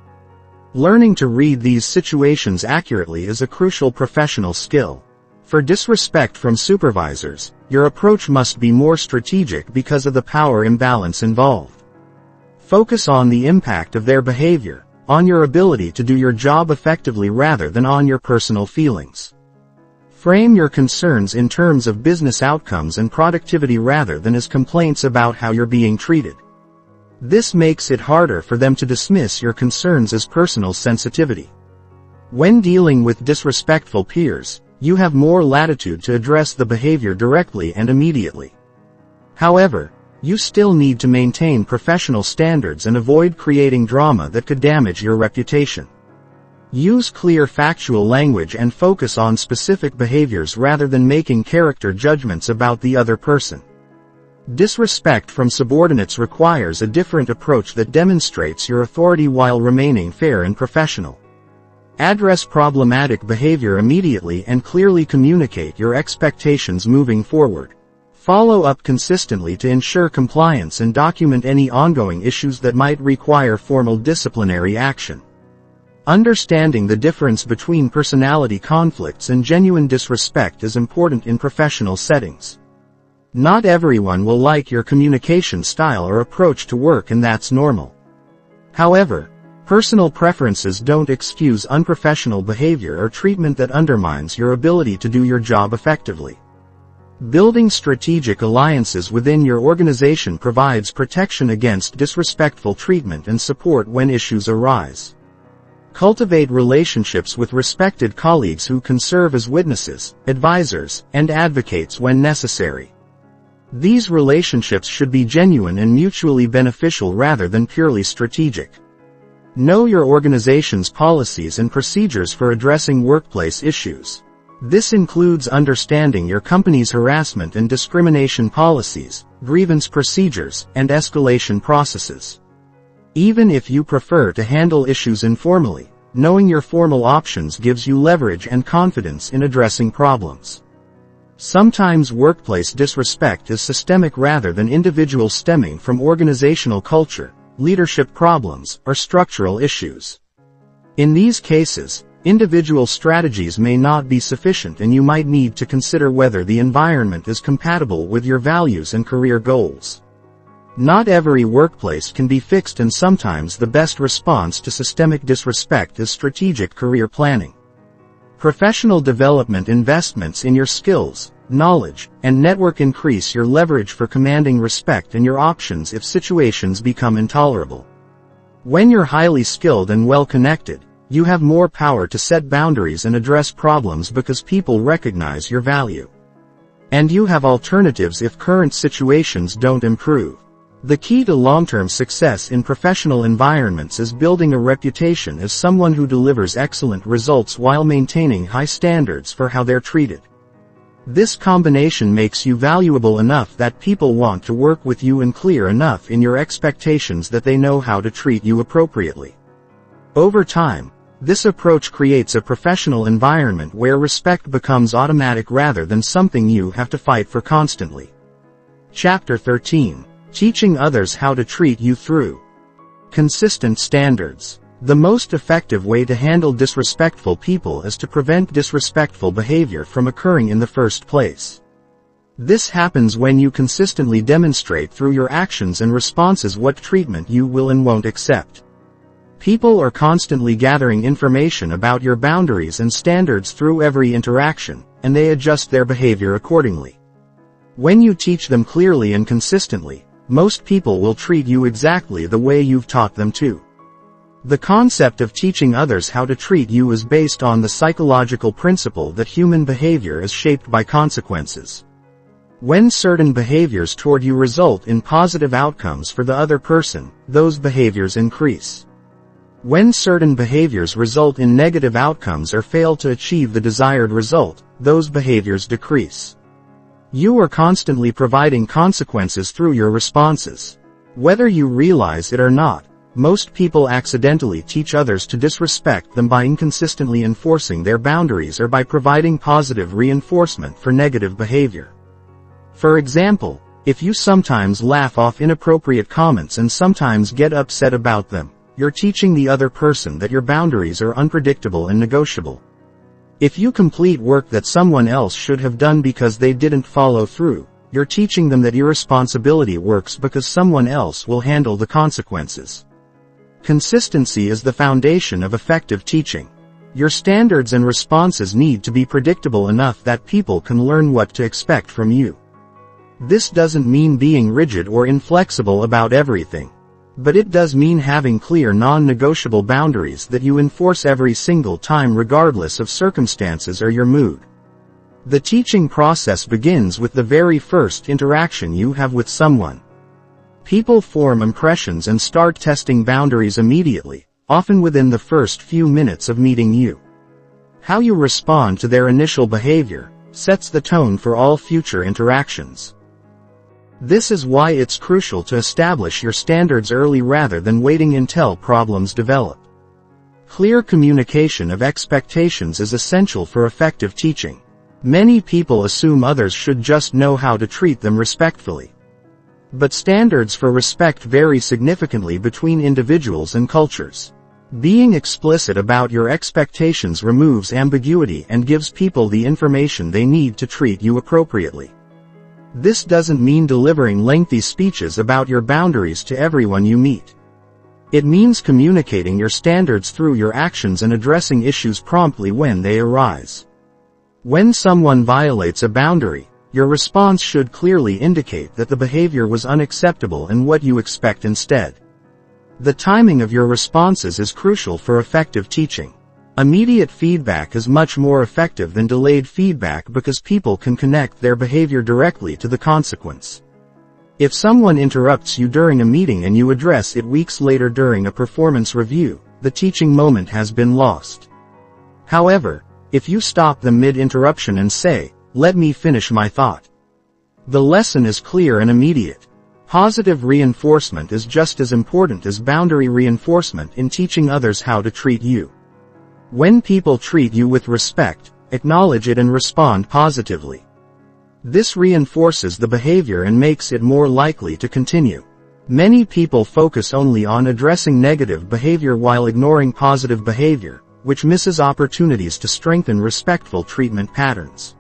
Learning to read these situations accurately is a crucial professional skill. For disrespect from supervisors, your approach must be more strategic because of the power imbalance involved. Focus on the impact of their behavior, on your ability to do your job effectively rather than on your personal feelings. Frame your concerns in terms of business outcomes and productivity rather than as complaints about how you're being treated. This makes it harder for them to dismiss your concerns as personal sensitivity. When dealing with disrespectful peers, you have more latitude to address the behavior directly and immediately. However, you still need to maintain professional standards and avoid creating drama that could damage your reputation. Use clear factual language and focus on specific behaviors rather than making character judgments about the other person. Disrespect from subordinates requires a different approach that demonstrates your authority while remaining fair and professional. Address problematic behavior immediately and clearly communicate your expectations moving forward. Follow up consistently to ensure compliance and document any ongoing issues that might require formal disciplinary action. Understanding the difference between personality conflicts and genuine disrespect is important in professional settings. Not everyone will like your communication style or approach to work, and that's normal. However, personal preferences don't excuse unprofessional behavior or treatment that undermines your ability to do your job effectively. Building strategic alliances within your organization provides protection against disrespectful treatment and support when issues arise. Cultivate relationships with respected colleagues who can serve as witnesses, advisors, and advocates when necessary. These relationships should be genuine and mutually beneficial rather than purely strategic. Know your organization's policies and procedures for addressing workplace issues. This includes understanding your company's harassment and discrimination policies, grievance procedures, and escalation processes. Even if you prefer to handle issues informally, knowing your formal options gives you leverage and confidence in addressing problems. Sometimes workplace disrespect is systemic rather than individual, stemming from organizational culture, leadership problems, or structural issues. In these cases, individual strategies may not be sufficient, and you might need to consider whether the environment is compatible with your values and career goals. Not every workplace can be fixed, and sometimes the best response to systemic disrespect is strategic career planning. Professional development investments in your skills, knowledge, and network increase your leverage for commanding respect and your options if situations become intolerable. When you're highly skilled and well-connected, you have more power to set boundaries and address problems because people recognize your value. And you have alternatives if current situations don't improve. The key to long-term success in professional environments is building a reputation as someone who delivers excellent results while maintaining high standards for how they're treated. This combination makes you valuable enough that people want to work with you and clear enough in your expectations that they know how to treat you appropriately. Over time, this approach creates a professional environment where respect becomes automatic rather than something you have to fight for constantly. Chapter 13. Teaching others how to treat you through consistent standards. The most effective way to handle disrespectful people is to prevent disrespectful behavior from occurring in the first place. This happens when you consistently demonstrate through your actions and responses what treatment you will and won't accept. People are constantly gathering information about your boundaries and standards through every interaction, and they adjust their behavior accordingly. When you teach them clearly and consistently, most people will treat you exactly the way you've taught them to. The concept of teaching others how to treat you is based on the psychological principle that human behavior is shaped by consequences. When certain behaviors toward you result in positive outcomes for the other person, those behaviors increase. When certain behaviors result in negative outcomes or fail to achieve the desired result, those behaviors decrease. You are constantly providing consequences through your responses. Whether you realize it or not, most people accidentally teach others to disrespect them by inconsistently enforcing their boundaries or by providing positive reinforcement for negative behavior. For example, if you sometimes laugh off inappropriate comments and sometimes get upset about them, you're teaching the other person that your boundaries are unpredictable and negotiable. If you complete work that someone else should have done because they didn't follow through, you're teaching them that irresponsibility works because someone else will handle the consequences. Consistency is the foundation of effective teaching. Your standards and responses need to be predictable enough that people can learn what to expect from you. This doesn't mean being rigid or inflexible about everything. But it does mean having clear non-negotiable boundaries that you enforce every single time regardless of circumstances or your mood. The teaching process begins with the very first interaction you have with someone. People form impressions and start testing boundaries immediately, often within the first few minutes of meeting you. How you respond to their initial behavior sets the tone for all future interactions. This is why it's crucial to establish your standards early rather than waiting until problems develop. Clear communication of expectations is essential for effective teaching. Many people assume others should just know how to treat them respectfully. But standards for respect vary significantly between individuals and cultures. Being explicit about your expectations removes ambiguity and gives people the information they need to treat you appropriately. This doesn't mean delivering lengthy speeches about your boundaries to everyone you meet. It means communicating your standards through your actions and addressing issues promptly when they arise. When someone violates a boundary, your response should clearly indicate that the behavior was unacceptable and what you expect instead. The timing of your responses is crucial for effective teaching. Immediate feedback is much more effective than delayed feedback because people can connect their behavior directly to the consequence. If someone interrupts you during a meeting and you address it weeks later during a performance review, the teaching moment has been lost. However, if you stop them mid-interruption and say, "Let me finish my thought," the lesson is clear and immediate. Positive reinforcement is just as important as boundary reinforcement in teaching others how to treat you. When people treat you with respect, acknowledge it and respond positively. This reinforces the behavior and makes it more likely to continue. Many people focus only on addressing negative behavior while ignoring positive behavior, which misses opportunities to strengthen respectful treatment patterns.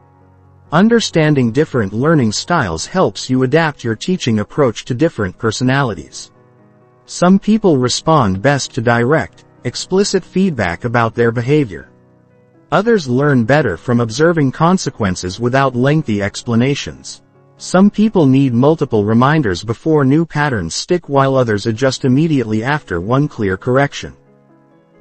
Understanding different learning styles helps you adapt your teaching approach to different personalities. Some people respond best to direct, explicit feedback about their behavior. Others learn better from observing consequences without lengthy explanations. Some people need multiple reminders before new patterns stick while others adjust immediately after one clear correction.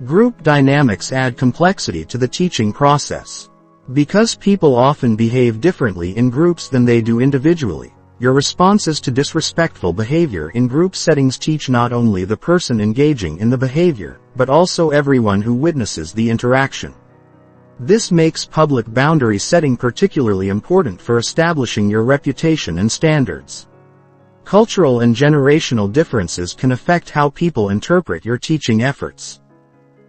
Group dynamics add complexity to the teaching process. Because people often behave differently in groups than they do individually, your responses to disrespectful behavior in group settings teach not only the person engaging in the behavior, but also everyone who witnesses the interaction. This makes public boundary setting particularly important for establishing your reputation and standards. Cultural and generational differences can affect how people interpret your teaching efforts.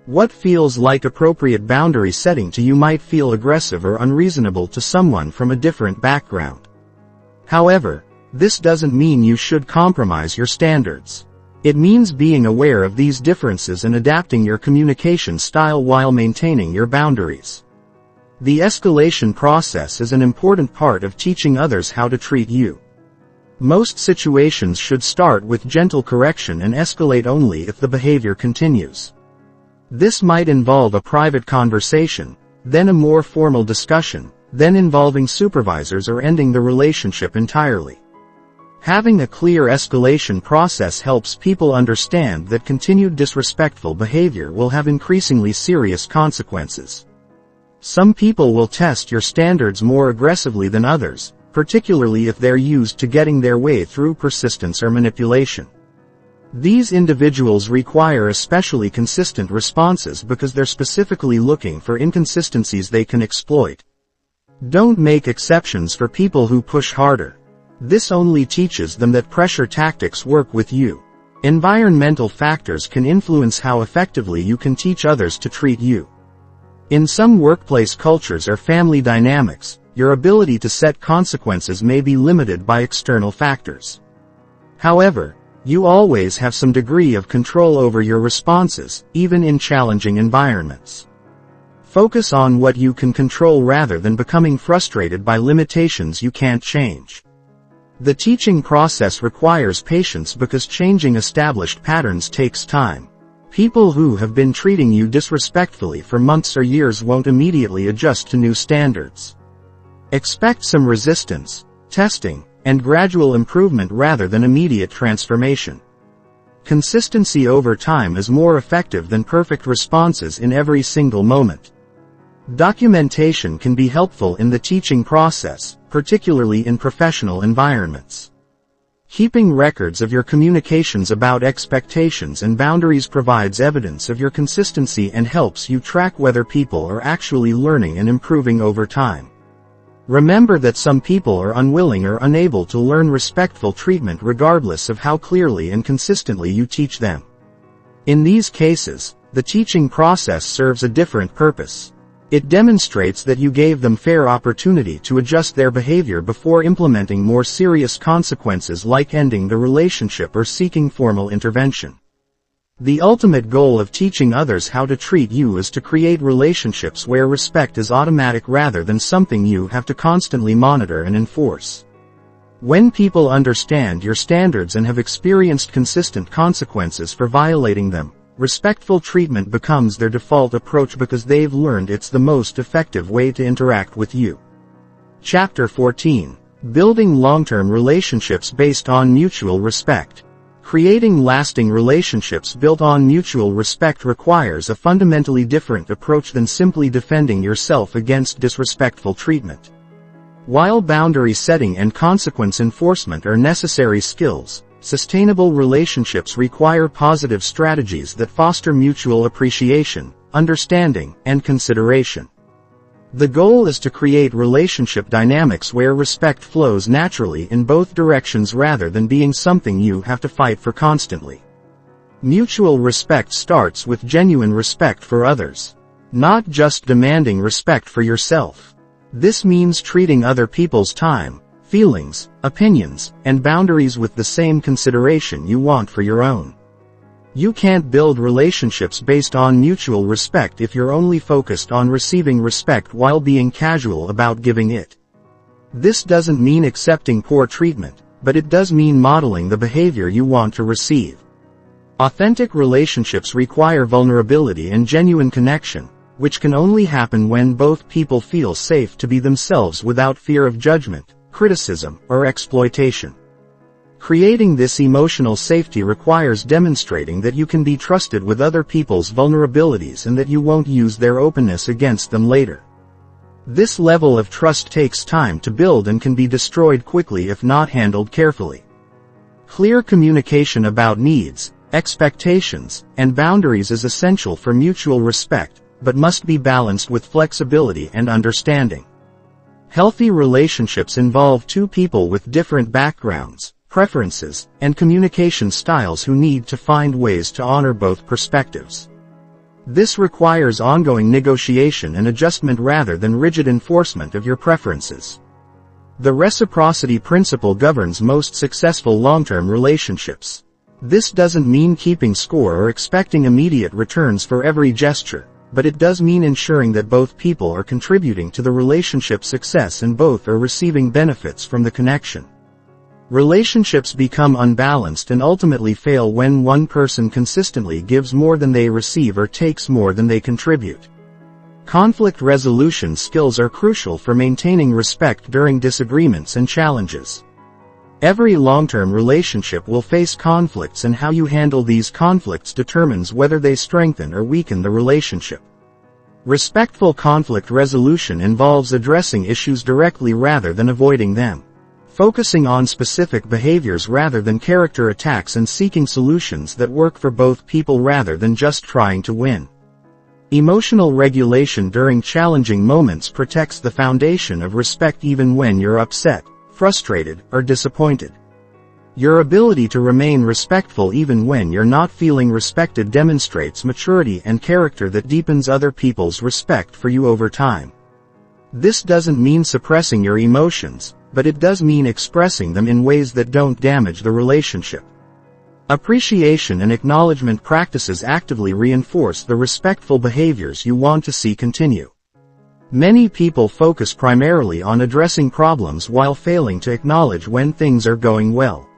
What feels like appropriate boundary setting to you might feel aggressive or unreasonable to someone from a different background. However, this doesn't mean you should compromise your standards. It means being aware of these differences and adapting your communication style while maintaining your boundaries. The escalation process is an important part of teaching others how to treat you. Most situations should start with gentle correction and escalate only if the behavior continues. This might involve a private conversation, then a more formal discussion, then involving supervisors or ending the relationship entirely. Having a clear escalation process helps people understand that continued disrespectful behavior will have increasingly serious consequences. Some people will test your standards more aggressively than others, particularly if they're used to getting their way through persistence or manipulation. These individuals require especially consistent responses because they're specifically looking for inconsistencies they can exploit. Don't make exceptions for people who push harder. This only teaches them that pressure tactics work with you. Environmental factors can influence how effectively you can teach others to treat you. In some workplace cultures or family dynamics, your ability to set consequences may be limited by external factors. However, you always have some degree of control over your responses, even in challenging environments. Focus on what you can control rather than becoming frustrated by limitations you can't change. The teaching process requires patience because changing established patterns takes time. People who have been treating you disrespectfully for months or years won't immediately adjust to new standards. Expect some resistance, testing, and gradual improvement rather than immediate transformation. Consistency over time is more effective than perfect responses in every single moment. Documentation can be helpful in the teaching process, particularly in professional environments. Keeping records of your communications about expectations and boundaries provides evidence of your consistency and helps you track whether people are actually learning and improving over time. Remember that some people are unwilling or unable to learn respectful treatment regardless of how clearly and consistently you teach them. In these cases, the teaching process serves a different purpose. It demonstrates that you gave them fair opportunity to adjust their behavior before implementing more serious consequences like ending the relationship or seeking formal intervention. The ultimate goal of teaching others how to treat you is to create relationships where respect is automatic rather than something you have to constantly monitor and enforce. When people understand your standards and have experienced consistent consequences for violating them, respectful treatment becomes their default approach because they've learned it's the most effective way to interact with you. Chapter 14. Building long-term relationships based on mutual respect. Creating lasting relationships built on mutual respect requires a fundamentally different approach than simply defending yourself against disrespectful treatment. While boundary setting and consequence enforcement are necessary skills, sustainable relationships require positive strategies that foster mutual appreciation, understanding, and consideration. The goal is to create relationship dynamics where respect flows naturally in both directions rather than being something you have to fight for constantly. Mutual respect starts with genuine respect for others. Not just demanding respect for yourself. This means treating other people's time, feelings, opinions, and boundaries with the same consideration you want for your own. You can't build relationships based on mutual respect if you're only focused on receiving respect while being casual about giving it. This doesn't mean accepting poor treatment, but it does mean modeling the behavior you want to receive. Authentic relationships require vulnerability and genuine connection, which can only happen when both people feel safe to be themselves without fear of judgment, criticism, or exploitation. Creating this emotional safety requires demonstrating that you can be trusted with other people's vulnerabilities and that you won't use their openness against them later. This level of trust takes time to build and can be destroyed quickly if not handled carefully. Clear communication about needs, expectations, and boundaries is essential for mutual respect, but must be balanced with flexibility and understanding. Healthy relationships involve two people with different backgrounds, preferences, and communication styles who need to find ways to honor both perspectives. This requires ongoing negotiation and adjustment rather than rigid enforcement of your preferences. The reciprocity principle governs most successful long-term relationships. This doesn't mean keeping score or expecting immediate returns for every gesture, but it does mean ensuring that both people are contributing to the relationship's success and both are receiving benefits from the connection. Relationships become unbalanced and ultimately fail when one person consistently gives more than they receive or takes more than they contribute. Conflict resolution skills are crucial for maintaining respect during disagreements and challenges. Every long-term relationship will face conflicts, and how you handle these conflicts determines whether they strengthen or weaken the relationship. Respectful conflict resolution involves addressing issues directly rather than avoiding them, focusing on specific behaviors rather than character attacks, and seeking solutions that work for both people rather than just trying to win. Emotional regulation during challenging moments protects the foundation of respect even when you're upset, frustrated, or disappointed. Your ability to remain respectful even when you're not feeling respected demonstrates maturity and character that deepens other people's respect for you over time. This doesn't mean suppressing your emotions, but it does mean expressing them in ways that don't damage the relationship. Appreciation and acknowledgement practices actively reinforce the respectful behaviors you want to see continue. Many people focus primarily on addressing problems while failing to acknowledge when things are going well.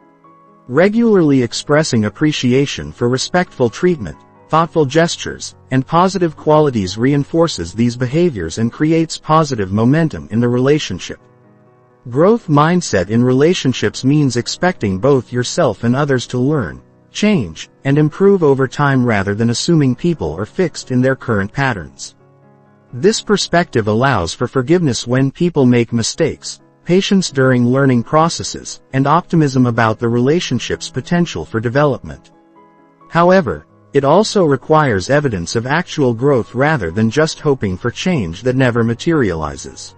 Regularly expressing appreciation for respectful treatment, thoughtful gestures, and positive qualities reinforces these behaviors and creates positive momentum in the relationship. Growth mindset in relationships means expecting both yourself and others to learn, change, and improve over time rather than assuming people are fixed in their current patterns. This perspective allows for forgiveness when people make mistakes, patience during learning processes, and optimism about the relationship's potential for development. However, it also requires evidence of actual growth rather than just hoping for change that never materializes.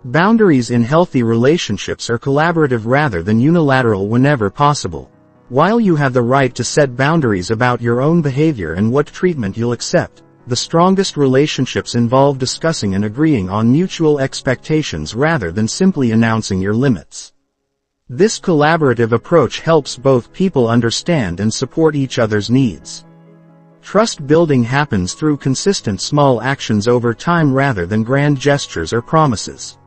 Boundaries in healthy relationships are collaborative rather than unilateral whenever possible. While you have the right to set boundaries about your own behavior and what treatment you'll accept, the strongest relationships involve discussing and agreeing on mutual expectations rather than simply announcing your limits. This collaborative approach helps both people understand and support each other's needs. Trust building happens through consistent small actions over time rather than grand gestures or promises.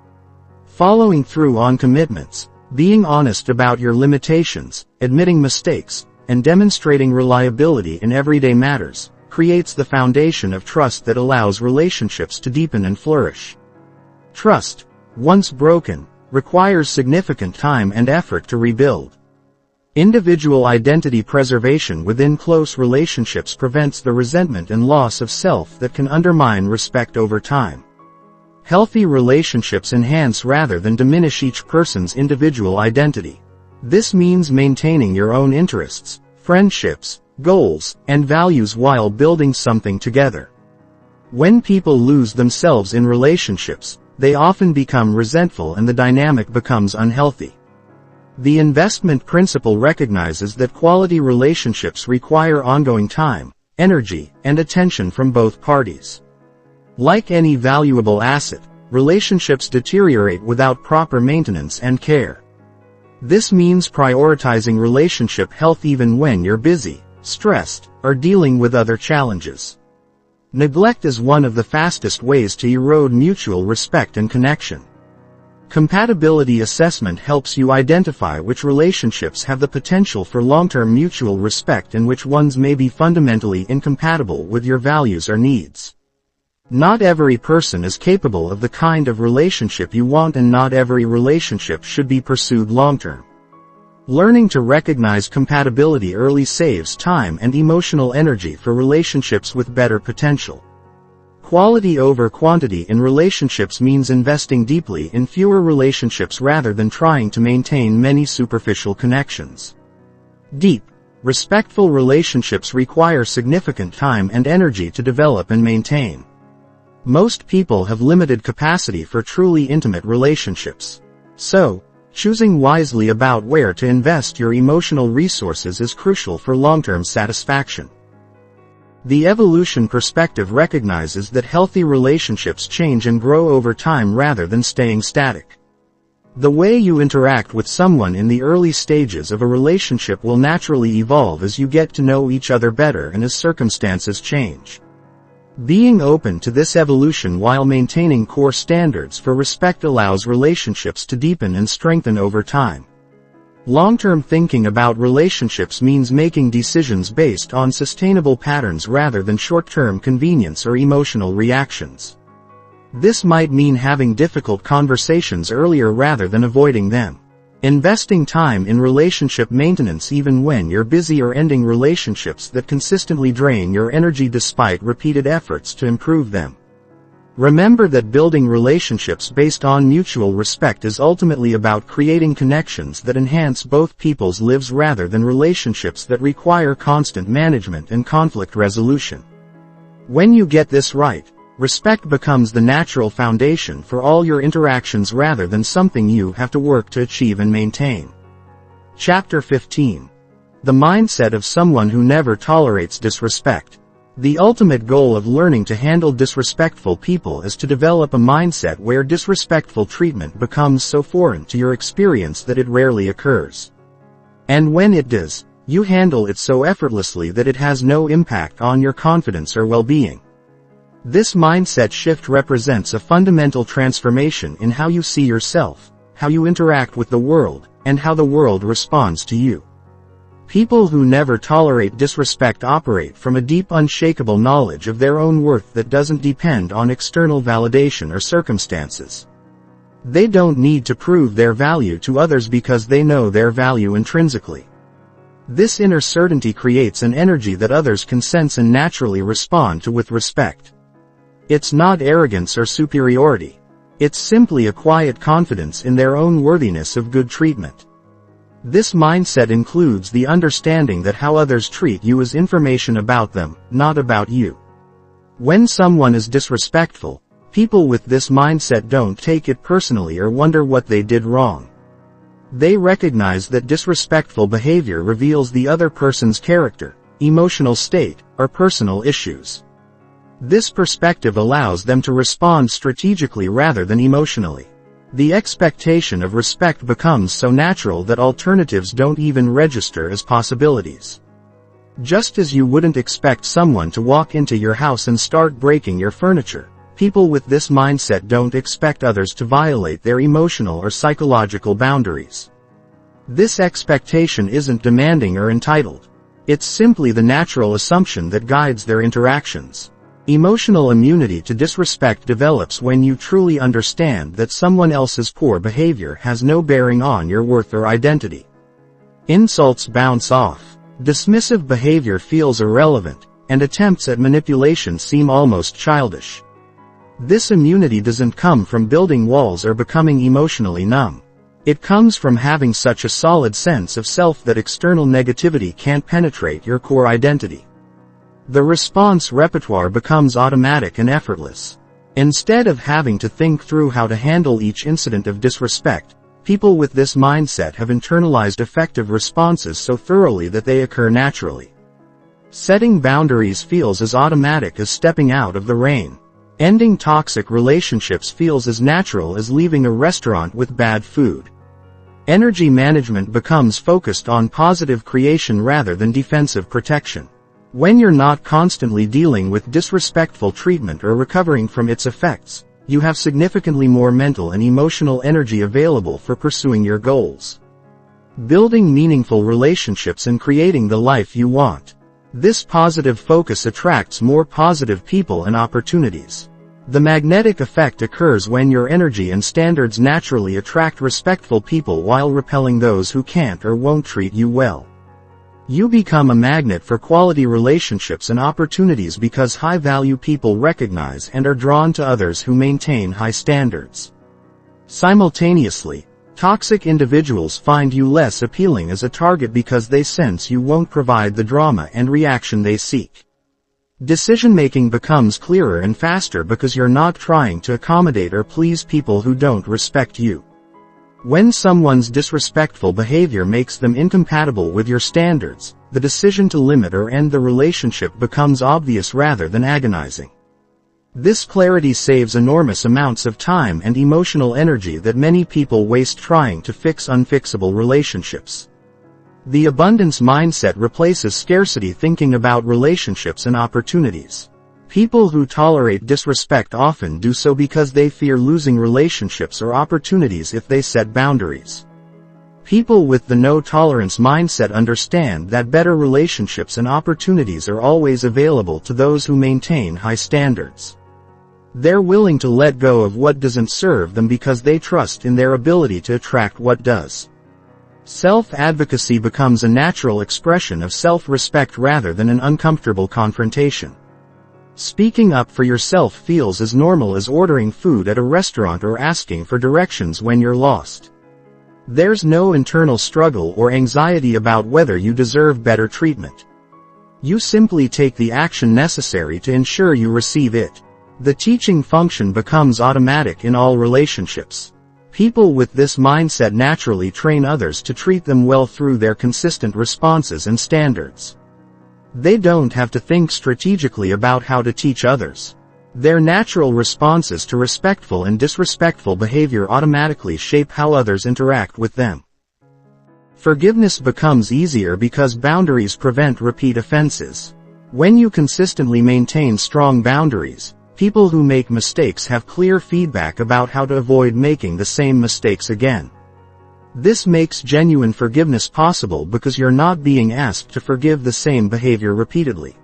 Following through on commitments, being honest about your limitations, admitting mistakes, and demonstrating reliability in everyday matters, creates the foundation of trust that allows relationships to deepen and flourish. Trust, once broken, requires significant time and effort to rebuild. Individual identity preservation within close relationships prevents the resentment and loss of self that can undermine respect over time. Healthy relationships enhance rather than diminish each person's individual identity. This means maintaining your own interests, friendships, goals, and values while building something together. When people lose themselves in relationships, they often become resentful and the dynamic becomes unhealthy. The investment principle recognizes that quality relationships require ongoing time, energy, and attention from both parties. Like any valuable asset, relationships deteriorate without proper maintenance and care. This means prioritizing relationship health even when you're busy, stressed, or dealing with other challenges. Neglect is one of the fastest ways to erode mutual respect and connection. Compatibility assessment helps you identify which relationships have the potential for long-term mutual respect and which ones may be fundamentally incompatible with your values or needs. Not every person is capable of the kind of relationship you want, and not every relationship should be pursued long-term. Learning to recognize compatibility early saves time and emotional energy for relationships with better potential. Quality over quantity in relationships means investing deeply in fewer relationships rather than trying to maintain many superficial connections. Deep, respectful relationships require significant time and energy to develop and maintain. Most people have limited capacity for truly intimate relationships. So, choosing wisely about where to invest your emotional resources is crucial for long-term satisfaction. The evolution perspective recognizes that healthy relationships change and grow over time rather than staying static. The way you interact with someone in the early stages of a relationship will naturally evolve as you get to know each other better and as circumstances change. Being open to this evolution while maintaining core standards for respect allows relationships to deepen and strengthen over time. Long-term thinking about relationships means making decisions based on sustainable patterns rather than short-term convenience or emotional reactions. This might mean having difficult conversations earlier rather than avoiding them. Investing time in relationship maintenance even when you're busy, or ending relationships that consistently drain your energy despite repeated efforts to improve them. Remember that building relationships based on mutual respect is ultimately about creating connections that enhance both people's lives rather than relationships that require constant management and conflict resolution. When you get this right, respect becomes the natural foundation for all your interactions rather than something you have to work to achieve and maintain. Chapter 15. The mindset of someone who never tolerates disrespect. The ultimate goal of learning to handle disrespectful people is to develop a mindset where disrespectful treatment becomes so foreign to your experience that it rarely occurs. And when it does, you handle it so effortlessly that it has no impact on your confidence or well-being. This mindset shift represents a fundamental transformation in how you see yourself, how you interact with the world, and how the world responds to you. People who never tolerate disrespect operate from a deep, unshakable knowledge of their own worth that doesn't depend on external validation or circumstances. They don't need to prove their value to others because they know their value intrinsically. This inner certainty creates an energy that others can sense and naturally respond to with respect. It's not arrogance or superiority. It's simply a quiet confidence in their own worthiness of good treatment. This mindset includes the understanding that how others treat you is information about them, not about you. When someone is disrespectful, people with this mindset don't take it personally or wonder what they did wrong. They recognize that disrespectful behavior reveals the other person's character, emotional state, or personal issues. This perspective allows them to respond strategically rather than emotionally. The expectation of respect becomes so natural that alternatives don't even register as possibilities. Just as you wouldn't expect someone to walk into your house and start breaking your furniture, people with this mindset don't expect others to violate their emotional or psychological boundaries. This expectation isn't demanding or entitled. It's simply the natural assumption that guides their interactions. Emotional immunity to disrespect develops when you truly understand that someone else's poor behavior has no bearing on your worth or identity. Insults bounce off. Dismissive behavior feels irrelevant, and attempts at manipulation seem almost childish. This immunity doesn't come from building walls or becoming emotionally numb. It comes from having such a solid sense of self that external negativity can't penetrate your core identity. The response repertoire becomes automatic and effortless. Instead of having to think through how to handle each incident of disrespect, people with this mindset have internalized effective responses so thoroughly that they occur naturally. Setting boundaries feels as automatic as stepping out of the rain. Ending toxic relationships feels as natural as leaving a restaurant with bad food. Energy management becomes focused on positive creation rather than defensive protection. When you're not constantly dealing with disrespectful treatment or recovering from its effects, you have significantly more mental and emotional energy available for pursuing your goals. Building meaningful relationships and creating the life you want. This positive focus attracts more positive people and opportunities. The magnetic effect occurs when your energy and standards naturally attract respectful people while repelling those who can't or won't treat you well. You become a magnet for quality relationships and opportunities because high-value people recognize and are drawn to others who maintain high standards. Simultaneously, toxic individuals find you less appealing as a target because they sense you won't provide the drama and reaction they seek. Decision-making becomes clearer and faster because you're not trying to accommodate or please people who don't respect you. When someone's disrespectful behavior makes them incompatible with your standards, the decision to limit or end the relationship becomes obvious rather than agonizing. This clarity saves enormous amounts of time and emotional energy that many people waste trying to fix unfixable relationships. The abundance mindset replaces scarcity thinking about relationships and opportunities. People who tolerate disrespect often do so because they fear losing relationships or opportunities if they set boundaries. People with the no-tolerance mindset understand that better relationships and opportunities are always available to those who maintain high standards. They're willing to let go of what doesn't serve them because they trust in their ability to attract what does. Self-advocacy becomes a natural expression of self-respect rather than an uncomfortable confrontation. Speaking up for yourself feels as normal as ordering food at a restaurant or asking for directions when you're lost. There's no internal struggle or anxiety about whether you deserve better treatment. You simply take the action necessary to ensure you receive it. The teaching function becomes automatic in all relationships. People with this mindset naturally train others to treat them well through their consistent responses and standards. They don't have to think strategically about how to teach others. Their natural responses to respectful and disrespectful behavior automatically shape how others interact with them. Forgiveness becomes easier because boundaries prevent repeat offenses. When you consistently maintain strong boundaries, people who make mistakes have clear feedback about how to avoid making the same mistakes again. This makes genuine forgiveness possible because you're not being asked to forgive the same behavior repeatedly.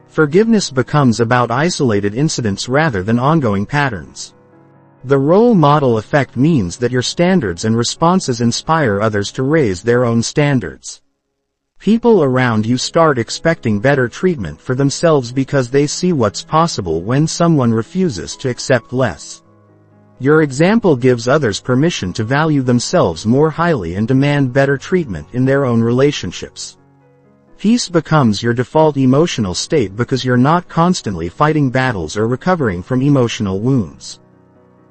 Forgiveness becomes about isolated incidents rather than ongoing patterns. The role model effect means that your standards and responses inspire others to raise their own standards. People around you start expecting better treatment for themselves because they see what's possible when someone refuses to accept less. Your example gives others permission to value themselves more highly and demand better treatment in their own relationships. Peace becomes your default emotional state because you're not constantly fighting battles or recovering from emotional wounds.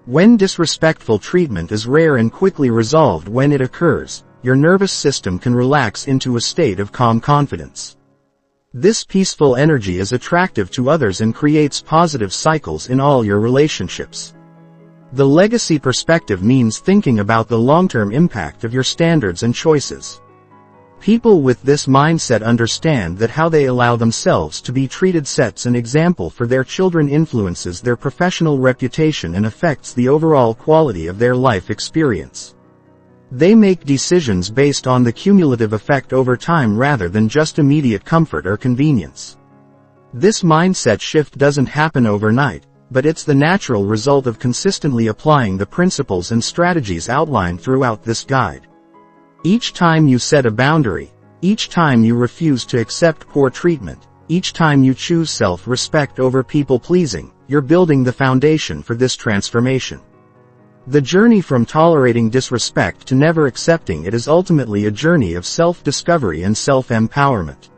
When disrespectful treatment is rare and quickly resolved when it occurs, your nervous system can relax into a state of calm confidence. This peaceful energy is attractive to others and creates positive cycles in all your relationships. The legacy perspective means thinking about the long-term impact of your standards and choices. People with this mindset understand that how they allow themselves to be treated sets an example for their children, influences their professional reputation, and affects the overall quality of their life experience. They make decisions based on the cumulative effect over time rather than just immediate comfort or convenience. This mindset shift doesn't happen overnight, but it's the natural result of consistently applying the principles and strategies outlined throughout this guide. Each time you set a boundary, each time you refuse to accept poor treatment, each time you choose self-respect over people-pleasing, you're building the foundation for this transformation. The journey from tolerating disrespect to never accepting it is ultimately a journey of self-discovery and self-empowerment.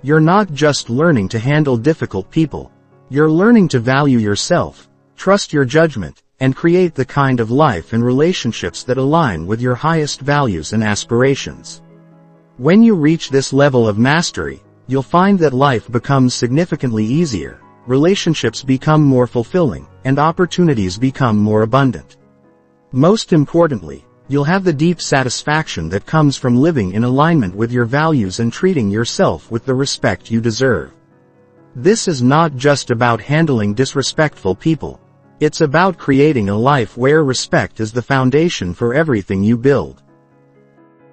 You're not just learning to handle difficult people. You're learning to value yourself, trust your judgment, and create the kind of life and relationships that align with your highest values and aspirations. When you reach this level of mastery, you'll find that life becomes significantly easier, relationships become more fulfilling, and opportunities become more abundant. Most importantly, you'll have the deep satisfaction that comes from living in alignment with your values and treating yourself with the respect you deserve. This is not just about handling disrespectful people. It's about creating a life where respect is the foundation for everything you build.